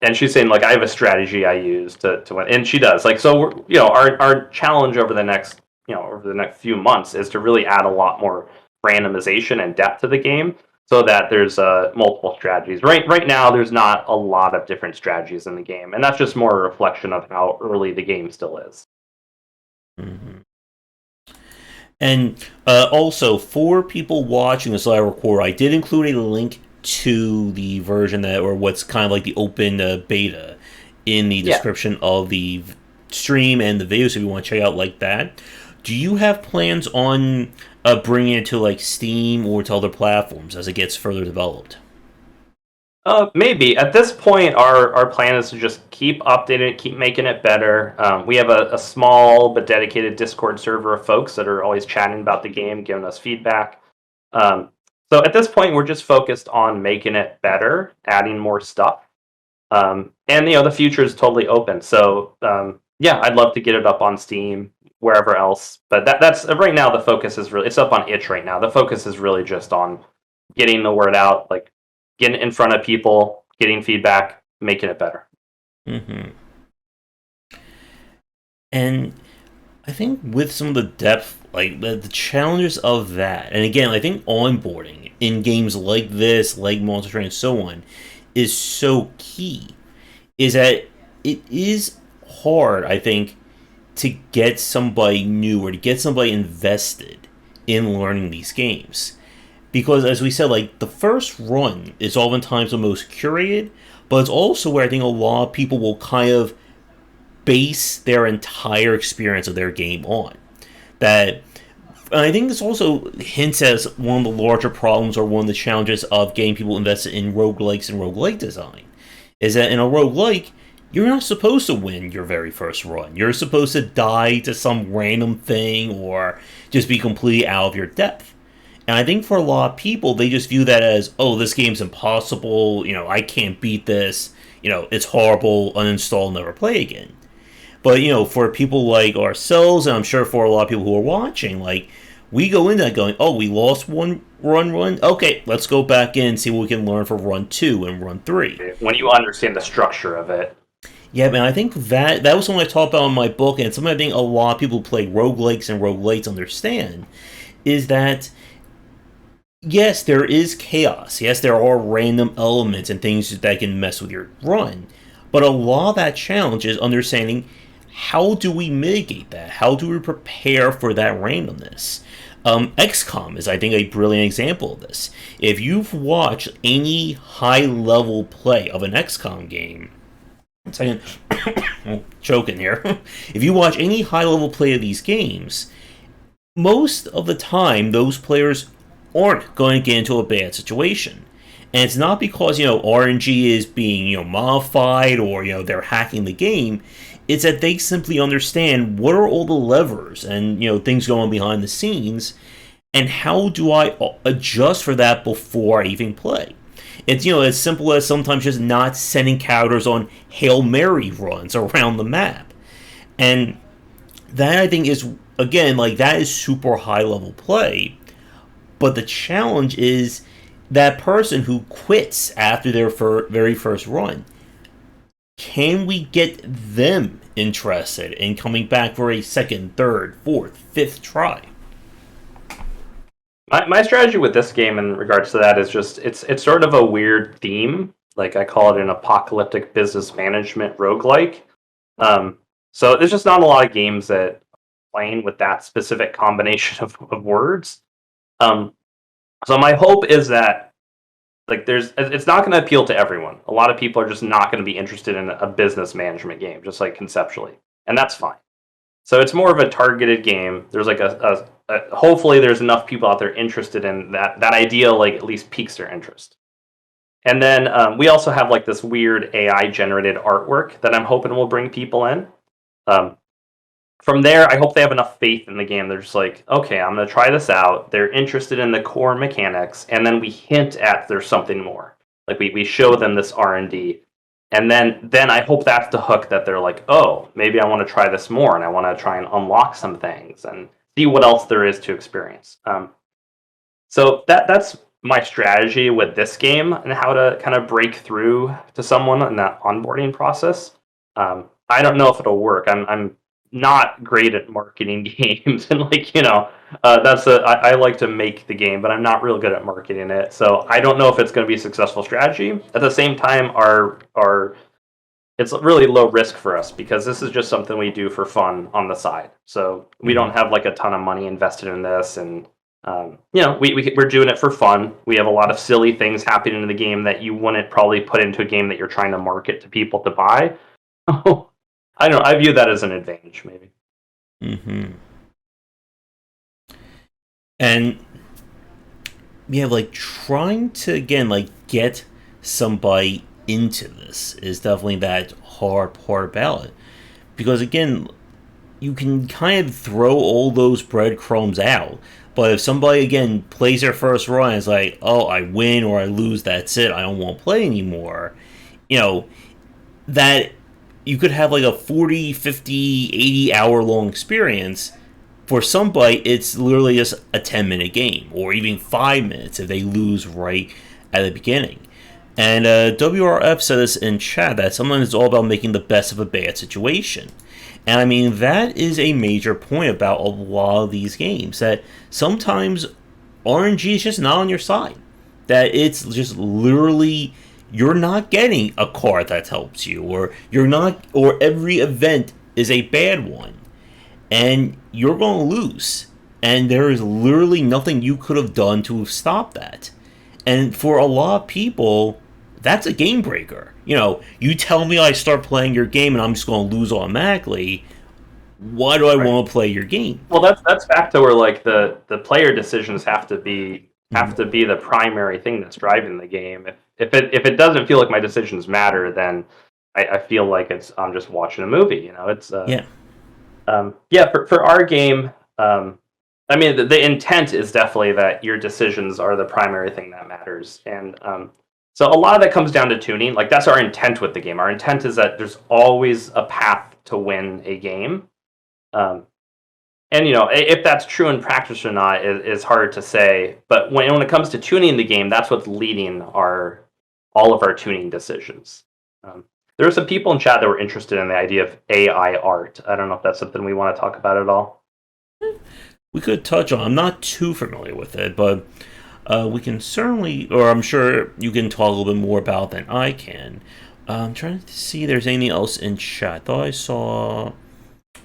and she's saying like I have a strategy I use to win, and she does. Like so, our challenge over the next few months is to really add a lot more randomization and depth to the game, so that there's multiple strategies. Right now, there's not a lot of different strategies in the game, and that's just more a reflection of how early the game still is. Mm-hmm. And also, for people watching this live record, I did include a link to the version that, or what's kind of like the open beta, in the Yeah. description of the stream and the video, so if you want to check out like that. Do you have plans on bringing it to like Steam or to other platforms as it gets further developed? Maybe at this point, our plan is to just keep updating it, keep making it better. We have a small but dedicated Discord server of folks that are always chatting about the game, giving us feedback. Um, so at this point, we're just focused on making it better, adding more stuff, and the future is totally open. So yeah, I'd love to get it up on Steam, wherever else. But that's right now. The focus is really it's up on itch right now. The focus is really just on getting the word out, like getting in front of people, getting feedback, making it better. Mm-hmm. And I think with some of the depth, like the challenges of that, and again, I think onboarding in games like this, like Monster Train, and so on, is so key. Is that it is hard, I think, to get somebody new or to get somebody invested in learning these games. Because as we said, like the first run is oftentimes the most curated, but it's also where I think a lot of people will kind of base their entire experience of their game on. That and I think this also hints as one of the larger problems or one of the challenges of getting people invested in roguelikes and roguelike design. Is that in a roguelike, you're not supposed to win your very first run. You're supposed to die to some random thing or just be completely out of your depth. And I think for a lot of people, they just view that as, oh, this game's impossible. I can't beat this. It's horrible. Uninstall, never play again. But for people like ourselves, and I'm sure for a lot of people who are watching, like we go into that going, oh, we lost one run. Okay, let's go back in and see what we can learn for run 2 and run 3. When you understand the structure of it. Yeah, man, I think that was something I talked about in my book, and it's something I think a lot of people who play roguelikes and roguelites understand, is that yes, there is chaos. Yes, there are random elements and things that can mess with your run. But a lot of that challenge is understanding how do we mitigate that? How do we prepare for that randomness? XCOM is, I think, a brilliant example of this. If you've watched any high level play of an XCOM game, one second, I'm choking here. If you watch any high level play of these games, most of the time those players aren't going to get into a bad situation. And it's not because, RNG is being, modified or, they're hacking the game. It's that they simply understand what are all the levers and, things going on behind the scenes and how do I adjust for that before I even play. It's, as simple as sometimes just not sending characters on Hail Mary runs around the map. And that, I think, is, again, like, that is super high level play. But the challenge is that person who quits after their very first run. Can we get them interested in coming back for a second, third, fourth, fifth try? My strategy with this game in regards to that is just it's sort of a weird theme. Like I call it an apocalyptic business management roguelike. So there's just not a lot of games that are playing with that specific combination of words. So my hope is that like it's not going to appeal to everyone. A lot of people are just not going to be interested in a business management game, just like conceptually, and that's fine. So it's more of a targeted game. There's like a hopefully there's enough people out there interested in that idea, like at least piques their interest. And then we also have like this weird AI generated artwork that I'm hoping will bring people in. From there, I hope they have enough faith in the game. They're just like, okay, I'm going to try this out. They're interested in the core mechanics, and then we hint at there's something more. Like we show them this R&D, and then I hope that's the hook that they're like, oh, maybe I want to try this more, and I want to try and unlock some things and see what else there is to experience. So that's my strategy with this game and how to kind of break through to someone in that onboarding process. I don't know if it'll work. I'm not great at marketing games, and I like to make the game, but I'm not real good at marketing it. So I don't know if it's going to be a successful strategy. At the same time, our it's really low risk for us because this is just something we do for fun on the side. So we don't have like a ton of money invested in this, and we're doing it for fun. We have a lot of silly things happening in the game that you wouldn't probably put into a game that you're trying to market to people to buy. I don't know. I view that as an advantage, maybe. Mm-hmm. And yeah, like trying to again like get somebody into this is definitely that hard part about it. Because again, you can kind of throw all those breadcrumbs out, but if somebody again plays their first run and is like, oh, I win or I lose, that's it, I don't want to play anymore, that you could have like a 40, 50, 80 hour long experience. For somebody, it's literally just a 10-minute game, or even 5 minutes if they lose right at the beginning. And WRF said this in chat that sometimes it's all about making the best of a bad situation. And I mean, that is a major point about a lot of these games, that sometimes RNG is just not on your side. That it's just literally, you're not getting a card that helps you, or every event is a bad one. And you're going to lose. And there is literally nothing you could have done to stop that. And for a lot of people, that's a game breaker. You tell me I start playing your game and I'm just going to lose automatically. Why do I want to play your game? Well, that's back to where like the player decisions have to be the primary thing that's driving the game. If it doesn't feel like my decisions matter, then I feel like I'm just watching a movie. It's for our game, I mean, the intent is definitely that your decisions are the primary thing that matters. And so a lot of that comes down to tuning. Like, that's our intent with the game. Our intent is that there's always a path to win a game. And, if that's true in practice or not is hard to say. But when it comes to tuning the game, that's what's leading all of our tuning decisions. There were some people in chat that were interested in the idea of AI art. I don't know if that's something we want to talk about at all. We could touch on. I'm not too familiar with it, but we can certainly, or I'm sure you can talk a little bit more about than I can. I'm trying to see if there's anything else in chat. I thought I saw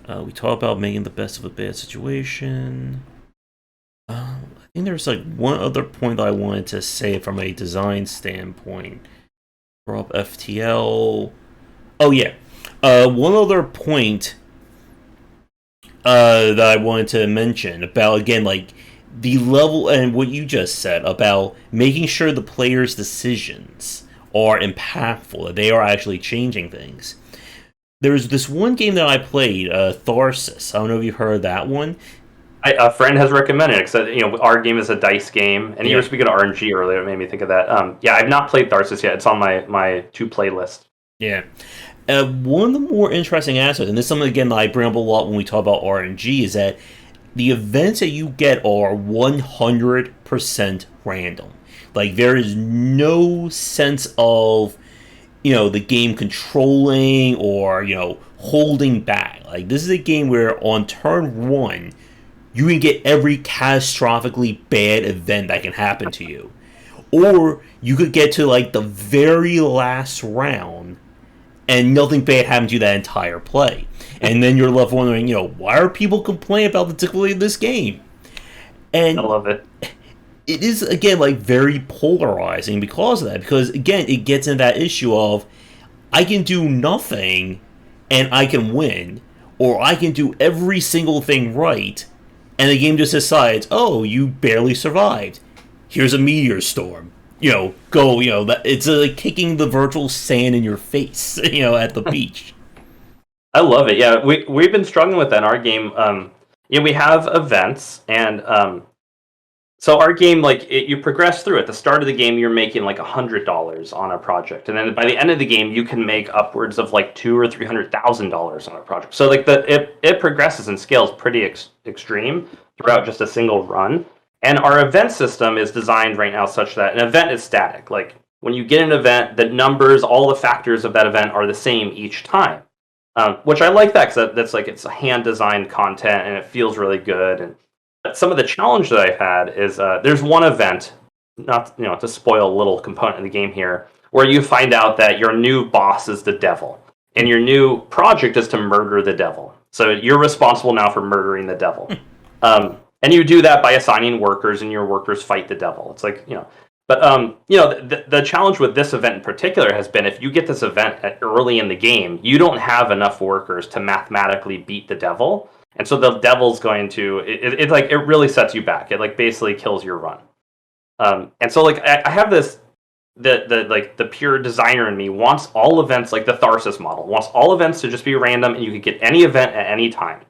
we talked about making the best of a bad situation. I think there's like one other point that I wanted to say from a design standpoint. Rob FTL. Oh yeah, one other point that I wanted to mention about, again, like the level and what you just said about making sure the players' decisions are impactful, that they are actually changing things. There's this one game that I played, Tharsis. I don't know if you've heard of that one. A friend has recommended it because our game is a dice game, and you were speaking of RNG earlier. It made me think of that. I've not played Tharsis yet. It's on my to play list. Yeah. One of the more interesting aspects, and this is something again that I bring up a lot when we talk about RNG, is that the events that you get are 100% random. Like, there is no sense of the game controlling or holding back. Like, this is a game where on turn 1 you can get every catastrophically bad event that can happen to you. Or you could get to like the very last round and nothing bad happened to you that entire play. And then you're left wondering, why are people complaining about the difficulty of this game? And I love it. It is, again, like very polarizing because of that. Because, again, it gets into that issue of I can do nothing and I can win. Or I can do every single thing right and the game just decides, oh, you barely survived. Here's a meteor storm. Go, it's like kicking the virtual sand in your face, at the beach. I love it. Yeah, we've been struggling with that in our game. We have events, and so our game, you progress through. At the start of the game, you're making like $100 on a project, and then by the end of the game, you can make upwards of like $200,000 or $300,000 on a project. So it progresses and scales pretty extreme throughout just a single run. And our event system is designed right now such that an event is static. Like when you get an event, the numbers, all the factors of that event are the same each time. Which I like that because that's like it's hand designed content and it feels really good. And some of the challenge that I've had is there's one event, not to spoil a little component of the game here, where you find out that your new boss is the devil, and your new project is to murder the devil. So you're responsible now for murdering the devil. And you do that by assigning workers, and your workers fight the devil. It's like, But, the challenge with this event in particular has been if you get this event early in the game, you don't have enough workers to mathematically beat the devil. And so the devil's going to, it really sets you back. It, like, basically kills your run. And so, like, I have this, the pure designer in me wants all events, like the Tharsis model, wants all events to just be random, and you could get any event at any time.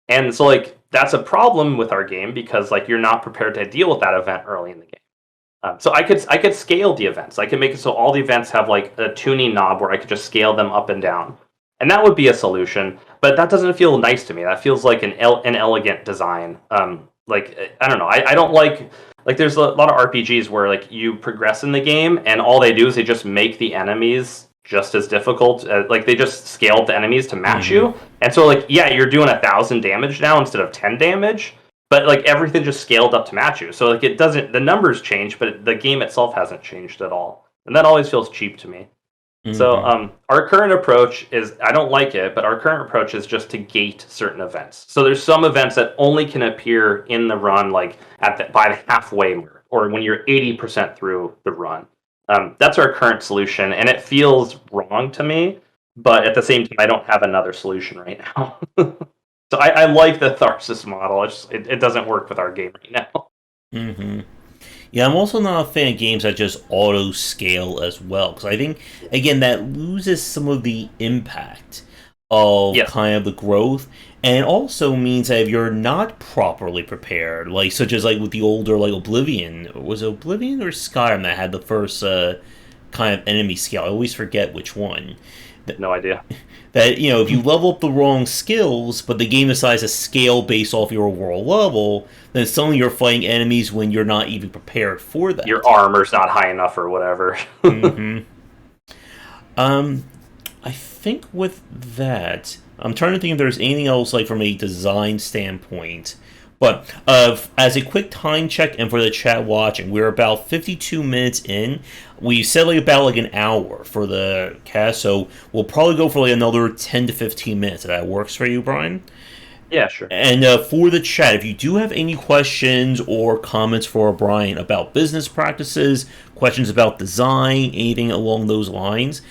And so, like, that's a problem with our game because, like, you're not prepared to deal with that event early in the game. So I could scale the events. I could make it so all the events have like a tuning knob where I could just scale them up and down, and that would be a solution. But that doesn't feel nice to me. That feels like an elegant design. Like I don't know. I don't like there's a lot of RPGs where like you progress in the game and all they do is they just make the enemies just as difficult. Like they just scale the enemies to match you, and so like you're doing 1,000 damage now instead of 10 damage. But like everything just scaled up to match you, so like it doesn't. The numbers change, but the game itself hasn't changed at all, and that always feels cheap to me. So our current approach is I don't like it, but our current approach is just to gate certain events. So there's some events that only can appear in the run, like by the halfway mark, or when you're 80% through the run. That's our current solution, and it feels wrong to me. But at the same time, I don't have another solution right now. So I like the Tharsis model. It doesn't work with our game right now. Yeah, I'm also not a fan of games that just auto-scale as well, because I think, again, that loses some of the impact of kind of the growth, and it also means that if you're not properly prepared, like such as like with the older like Oblivion, was it Oblivion or Skyrim that had the first kind of enemy scale? I always forget which one. No idea. That, if you level up the wrong skills, but the game decides to scale based off your overall level, then suddenly you're fighting enemies when you're not even prepared for that. Your armor's not high enough or whatever. I think with that, I'm trying to think if there's anything else, like, from a design standpoint. But as a quick time check and for the chat watching, we're about 52 minutes in. We said like about like an hour for the cast, so we'll probably go for like another 10 to 15 minutes. If that works for you, Brian? Yeah, sure. And for the chat, if you do have any questions or comments for Brian about business practices, questions about design, anything along those lines,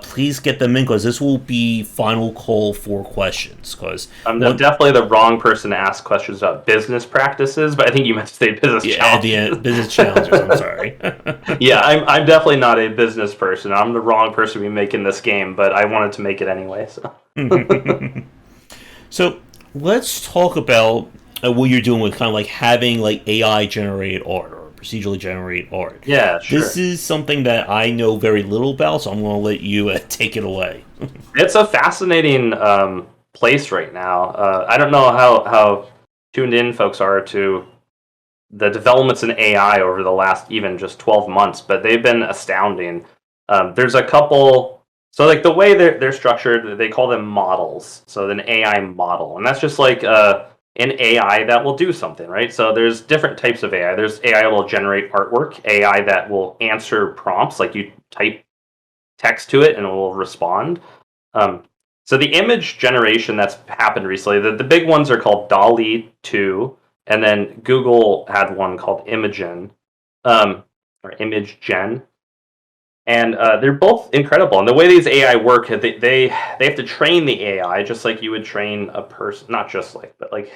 please get them in, because this will be final call for questions. Because I'm definitely the wrong person to ask questions about business practices, but I think you meant to say business challenges. Business challenges, I'm sorry. Yeah, I'm definitely not a business person. I'm the wrong person to be making this game, but I wanted to make it anyway. So let's talk about what you're doing with kind of like having like AI generated art or procedurally generated art. Yeah, sure. This is something that I know very little about, so I'm going to let you take it away. It's a fascinating place right now. I don't know how tuned in folks are to the developments in AI over the last even just 12 months, but they've been astounding. There's a couple. So, like, the way they're structured, they call them models. So, an AI model. And that's just like an AI that will do something, right? So, there's different types of AI. There's AI that will generate artwork, AI that will answer prompts, like you type text to it and it will respond. So, the image generation that's happened recently, the big ones are called DALL-E 2, and then Google had one called Imagen, or ImageGen. And they're both incredible. And the way these AI work, they have to train the AI just like you would train a person. Not just like, but like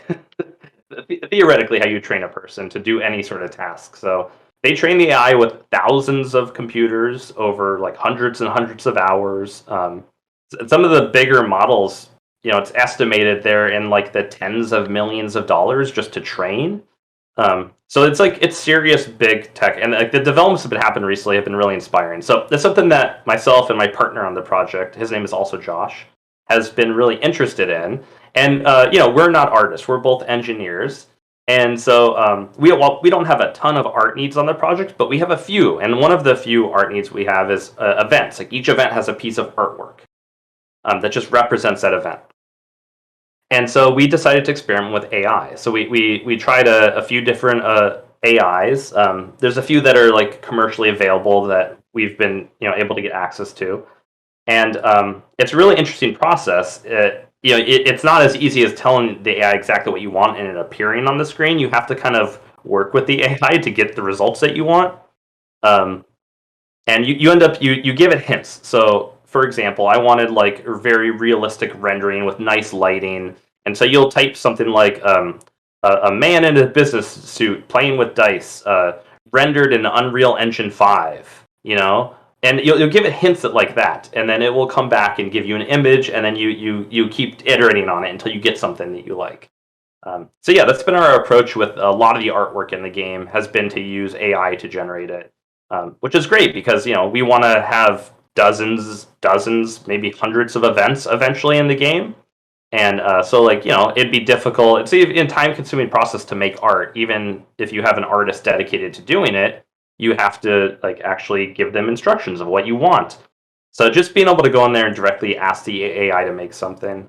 theoretically how you train a person to do any sort of task. So they train the AI with thousands of computers over like hundreds and hundreds of hours. Some of the bigger models, it's estimated they're in like the tens of millions of dollars just to train. So it's serious big tech, and like the developments that have been happening recently have been really inspiring. So that's something that myself and my partner on the project, his name is also Josh, has been really interested in. And we're not artists; we're both engineers. And so we don't have a ton of art needs on the project, but we have a few. And one of the few art needs we have is events. Like each event has a piece of artwork that just represents that event. And so we decided to experiment with AI. So we tried a few different AIs. There's a few that are like commercially available that we've been able to get access to, and it's a really interesting process. It's not as easy as telling the AI exactly what you want and it appearing on the screen. You have to kind of work with the AI to get the results that you want. And you end up you give it hints. So for example, I wanted like very realistic rendering with nice lighting, and so you'll type something like a man in a business suit playing with dice, rendered in Unreal Engine 5, and you'll give it hints like that, and then it will come back and give you an image, and then you keep iterating on it until you get something that you like. So yeah, that's been our approach with a lot of the artwork in the game, has been to use AI to generate it, which is great because we want to have dozens, maybe hundreds of events eventually in the game. And so, it'd be difficult. It's a time-consuming process to make art. Even if you have an artist dedicated to doing it, you have to actually give them instructions of what you want. So just being able to go in there and directly ask the AI to make something.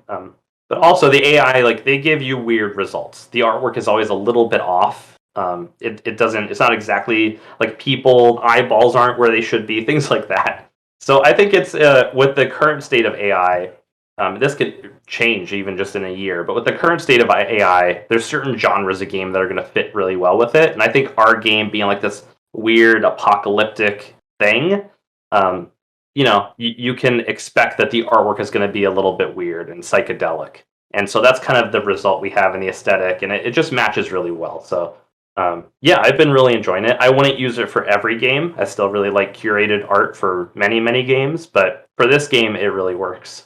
But also the AI, they give you weird results. The artwork is always a little bit off. It doesn't. It's not exactly like people. Eyeballs aren't where they should be. Things like that. So I think it's with the current state of AI. This could change even just in a year, but with the current state of AI, there's certain genres of game that are going to fit really well with it. And I think our game being like this weird apocalyptic thing, you can expect that the artwork is going to be a little bit weird and psychedelic. And so that's kind of the result we have in the aesthetic, and it just matches really well. So yeah, I've been really enjoying it. I wouldn't use it for every game. I still really like curated art for many, many games, but for this game, it really works.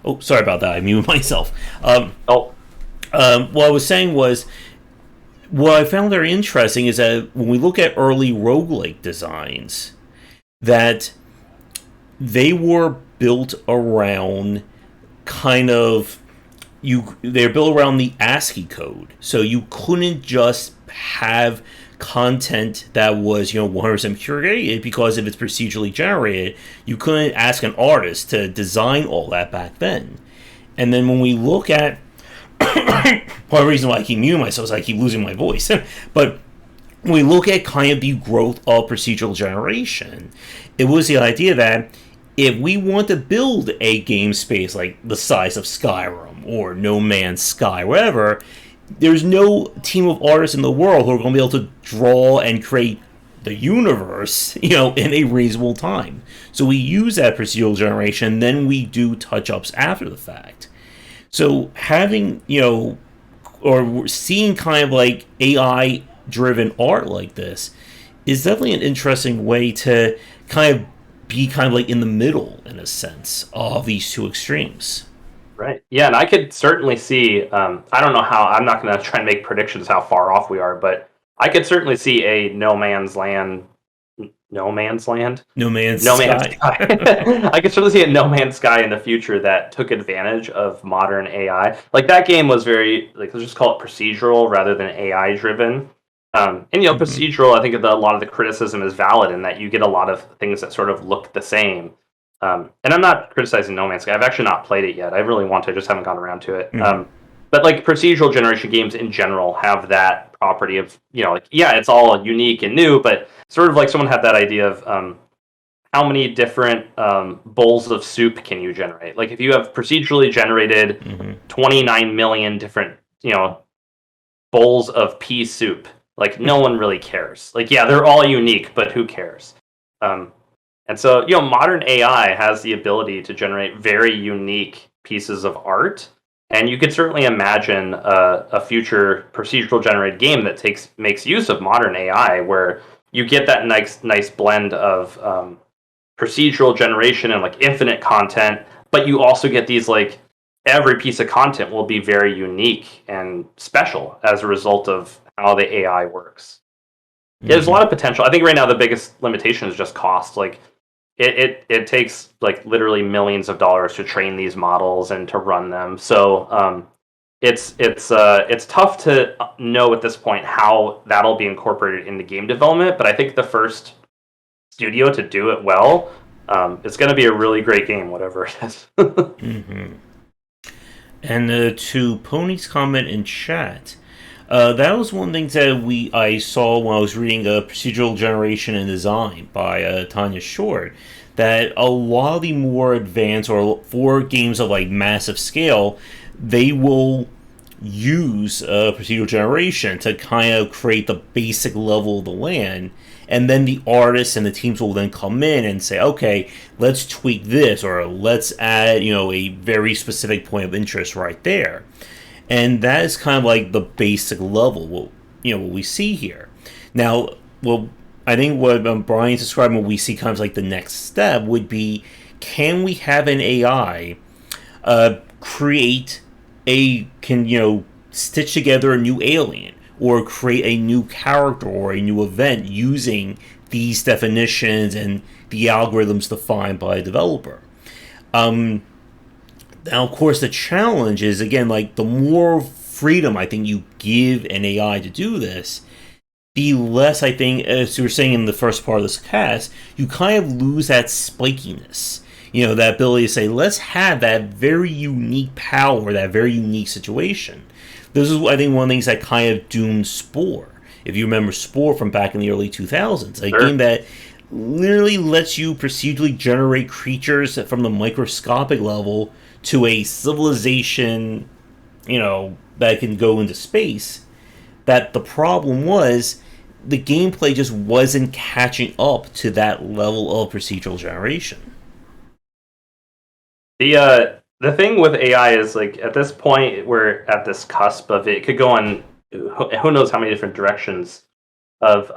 Oh, sorry about that. I muted myself. Oh, What I was saying was, what I found very interesting is that when we look at early roguelike designs, that they were built around kind of they're built around the ASCII code. So you couldn't just have content that was 100% curated, because if it's procedurally generated, you couldn't ask an artist to design all that back then. And then when we look at part of the reason why I keep muting myself is I keep losing my voice. But when we look at kind of the growth of procedural generation, it was the idea that if we want to build a game space like the size of Skyrim or No Man's Sky, whatever, there's no team of artists in the world who are going to be able to draw and create the universe, in a reasonable time. So we use that procedural generation, then we do touch-ups after the fact. So having, or seeing kind of like AI-driven art like this is definitely an interesting way to kind of be kind of like in the middle, in a sense, of these two extremes. right. Yeah, and I could certainly see. I don't know how. I'm not going to try and make predictions how far off we are, but I could certainly see a No Man's Land, No Man's No Man's Sky. Sky. I could certainly see a No Man's Sky in the future that took advantage of modern AI. Like that game was very let's just call it procedural rather than AI driven. And Mhm. procedural. I think a lot of the criticism is valid in that you get a lot of things that sort of look the same. And I'm not criticizing No Man's Sky. I've actually not played it yet. I really want to, just haven't gotten around to it. Mhm. But like procedural generation games in general have that property of yeah, it's all unique and new, but sort of like someone had that idea of how many different bowls of soup can you generate? Like if you have procedurally generated Mhm. 29 million different bowls of pea soup, like no one really cares. Like yeah, they're all unique, but who cares? Um, and so modern AI has the ability to generate very unique pieces of art And you could certainly imagine a future procedural generated game that makes use of modern AI, where you get that nice blend of procedural generation and like infinite content, but you also get these like every piece of content will be very unique and special as a result of how the AI works. Yeah, there's a lot of potential. I think right now the biggest limitation is just cost. Like it takes like literally millions of dollars to train these models and to run them. So it's tough to know at this point how that'll be incorporated into game development. But I think the first studio to do it well, it's going to be a really great game, whatever it is. And to Pony's comment in chat, that was one thing that I saw when I was reading Procedural Generation and Design by Tanya Short, that a lot of the more advanced or for games of like massive scale, they will use procedural generation to kind of create the basic level of the land, and then the artists and the teams will then come in and say, okay, let's tweak this, or let's add, a very specific point of interest right there. And that is kind of like the basic level, what we see here. Now, I think what Brian's describing, what we see kind of like the next step would be, can we have an AI create stitch together a new alien, or create a new character or a new event using these definitions and the algorithms defined by a developer. Now, of course, the challenge is, again, like, the more freedom I think you give an AI to do this, the less, I think, as you were saying in the first part of this cast, you kind of lose that spikiness. That ability to say, let's have that very unique power, that very unique situation. This is, I think, one of the things that kind of doomed Spore. If you remember Spore from back in the early 2000s, a game that literally lets you procedurally generate creatures from the microscopic level to a civilization, that can go into space. That the problem was, the gameplay just wasn't catching up to that level of procedural generation. The thing with AI is, like, at this point we're at this cusp of it could go in who knows how many different directions of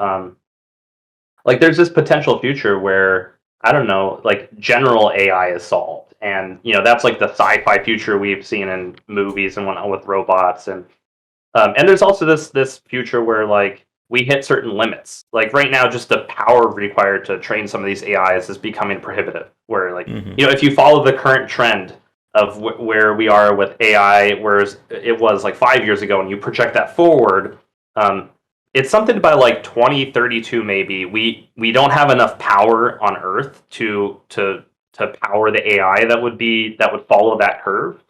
like there's this potential future where, I don't know, like general AI is solved, and that's like the sci-fi future we've seen in movies and whatnot with robots, and there's also this future where like we hit certain limits. Like right now, just the power required to train some of these AIs is becoming prohibitive. Where like if you follow the current trend of where we are with AI, whereas it was like 5 years ago, and you project that forward, it's something by like 2032 maybe. We don't have enough power on Earth to power the AI that would follow that curve.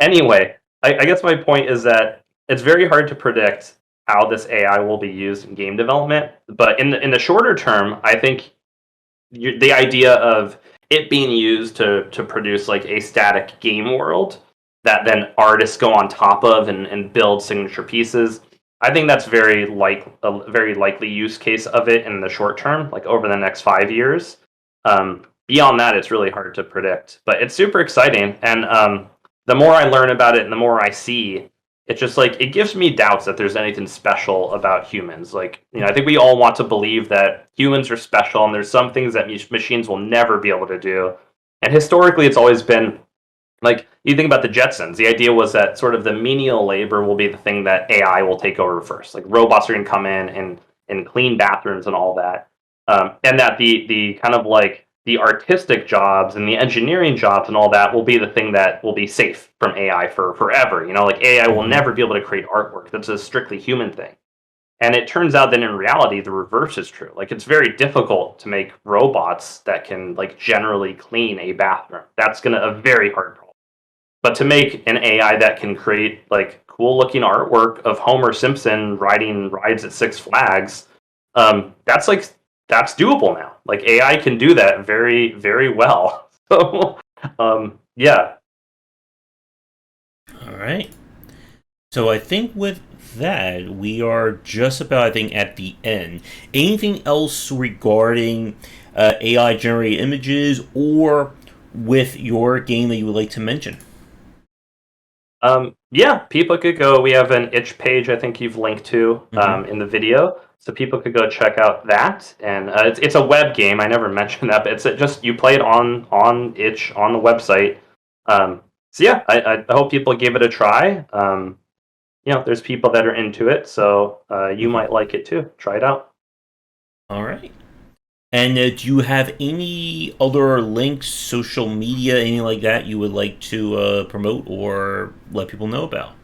Anyway, I guess my point is that it's very hard to predict how this AI will be used in game development. But in the shorter term, I think the idea of it being used to produce like a static game world that then artists go on top of and build signature pieces, I think that's a very likely use case of it in the short term, like over the next 5 years. Beyond that, it's really hard to predict. But it's super exciting, and the more I learn about it and the more I see, it's just like it gives me doubts that there's anything special about humans. Like, I think we all want to believe that humans are special, and there's some things that machines will never be able to do. And historically, it's always been like, you think about the Jetsons. The idea was that sort of the menial labor will be the thing that AI will take over first. Like robots are going to come in and clean bathrooms and all that, and that the kind of like the artistic jobs and the engineering jobs and all that will be the thing that will be safe from AI for forever. Like AI will never be able to create artwork. That's a strictly human thing. And it turns out that in reality, the reverse is true. Like, it's very difficult to make robots that can like generally clean a bathroom. That's a very hard problem. But to make an AI that can create like cool looking artwork of Homer Simpson riding rides at Six Flags, that's doable now. Like AI can do that very, very well. So, yeah. All right. So I think with that, we are just about, I think, at the end. Anything else regarding AI generated images or with your game that you would like to mention? Yeah, people could go. We have an itch page. I think you've linked to in the video, so people could go check out that. And it's a web game. I never mentioned that, but it's just you play it on itch on the website. So yeah, I hope people give it a try. There's people that are into it, so you might like it too. Try it out. All right. And do you have any other links, social media, anything like that you would like to promote or let people know about?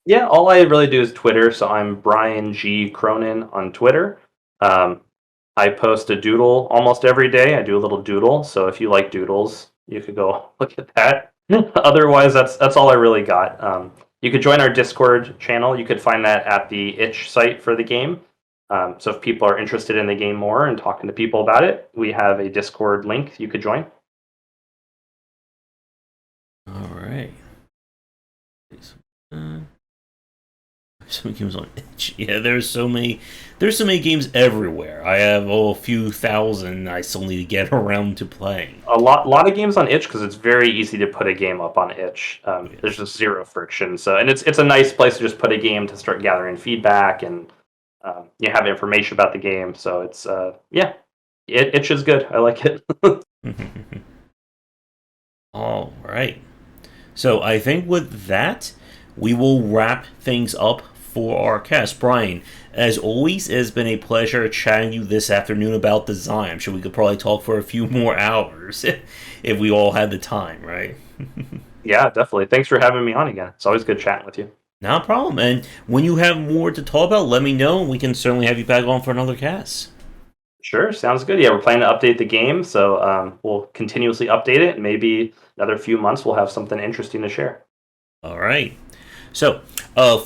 Yeah, all I really do is Twitter, so I'm Brian G. Cronin on Twitter. I post a doodle almost every day. I do a little doodle, so if you like doodles, you could go look at that. Otherwise, that's all I really got. You could join our Discord channel. You could find that at the itch site for the game. So if people are interested in the game more and talking to people about it, we have a Discord link you could join. All right. So many games on itch. Yeah, there's so many games everywhere. I have a few thousand I still need to get around to playing. A lot of games on itch because it's very easy to put a game up on itch. There's just zero friction. So, and it's a nice place to just put a game to start gathering feedback and you have information about the game. So it's itch is good. I like it. All right. So I think with that, we will wrap things up for our cast. Brian, as always, it has been a pleasure chatting to you this afternoon about design. I'm sure we could probably talk for a few more hours if we all had the time, right? Yeah, definitely. Thanks for having me on again. It's always good chatting with you. No problem. And when you have more to talk about, let me know, and we can certainly have you back on for another cast. Sure, sounds good. Yeah, we're planning to update the game, so we'll continuously update it. Maybe another few months we'll have something interesting to share. All right. So,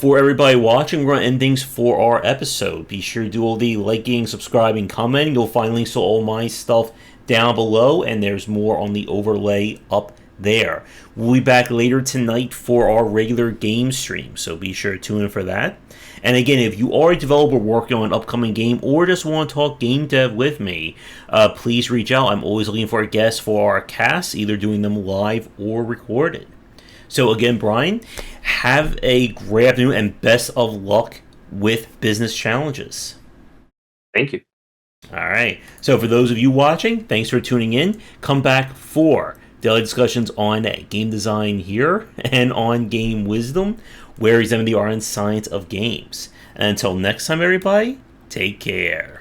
for everybody watching, we're going to end things for our episode. Be sure to do all the liking, subscribing, commenting. You'll find links to all my stuff down below, and there's more on the overlay up there. We'll be back later tonight for our regular game stream, so be sure to tune in for that. And again, if you are a developer working on an upcoming game or just want to talk game dev with me, please reach out. I'm always looking for a guest for our casts, either doing them live or recorded. So again, Brian, have a great afternoon and best of luck with business challenges. Thank you. All right. So for those of you watching, thanks for tuning in. Come back for daily discussions on game design here and on game wisdom, where we examine the art and science of games. And until next time, everybody, take care.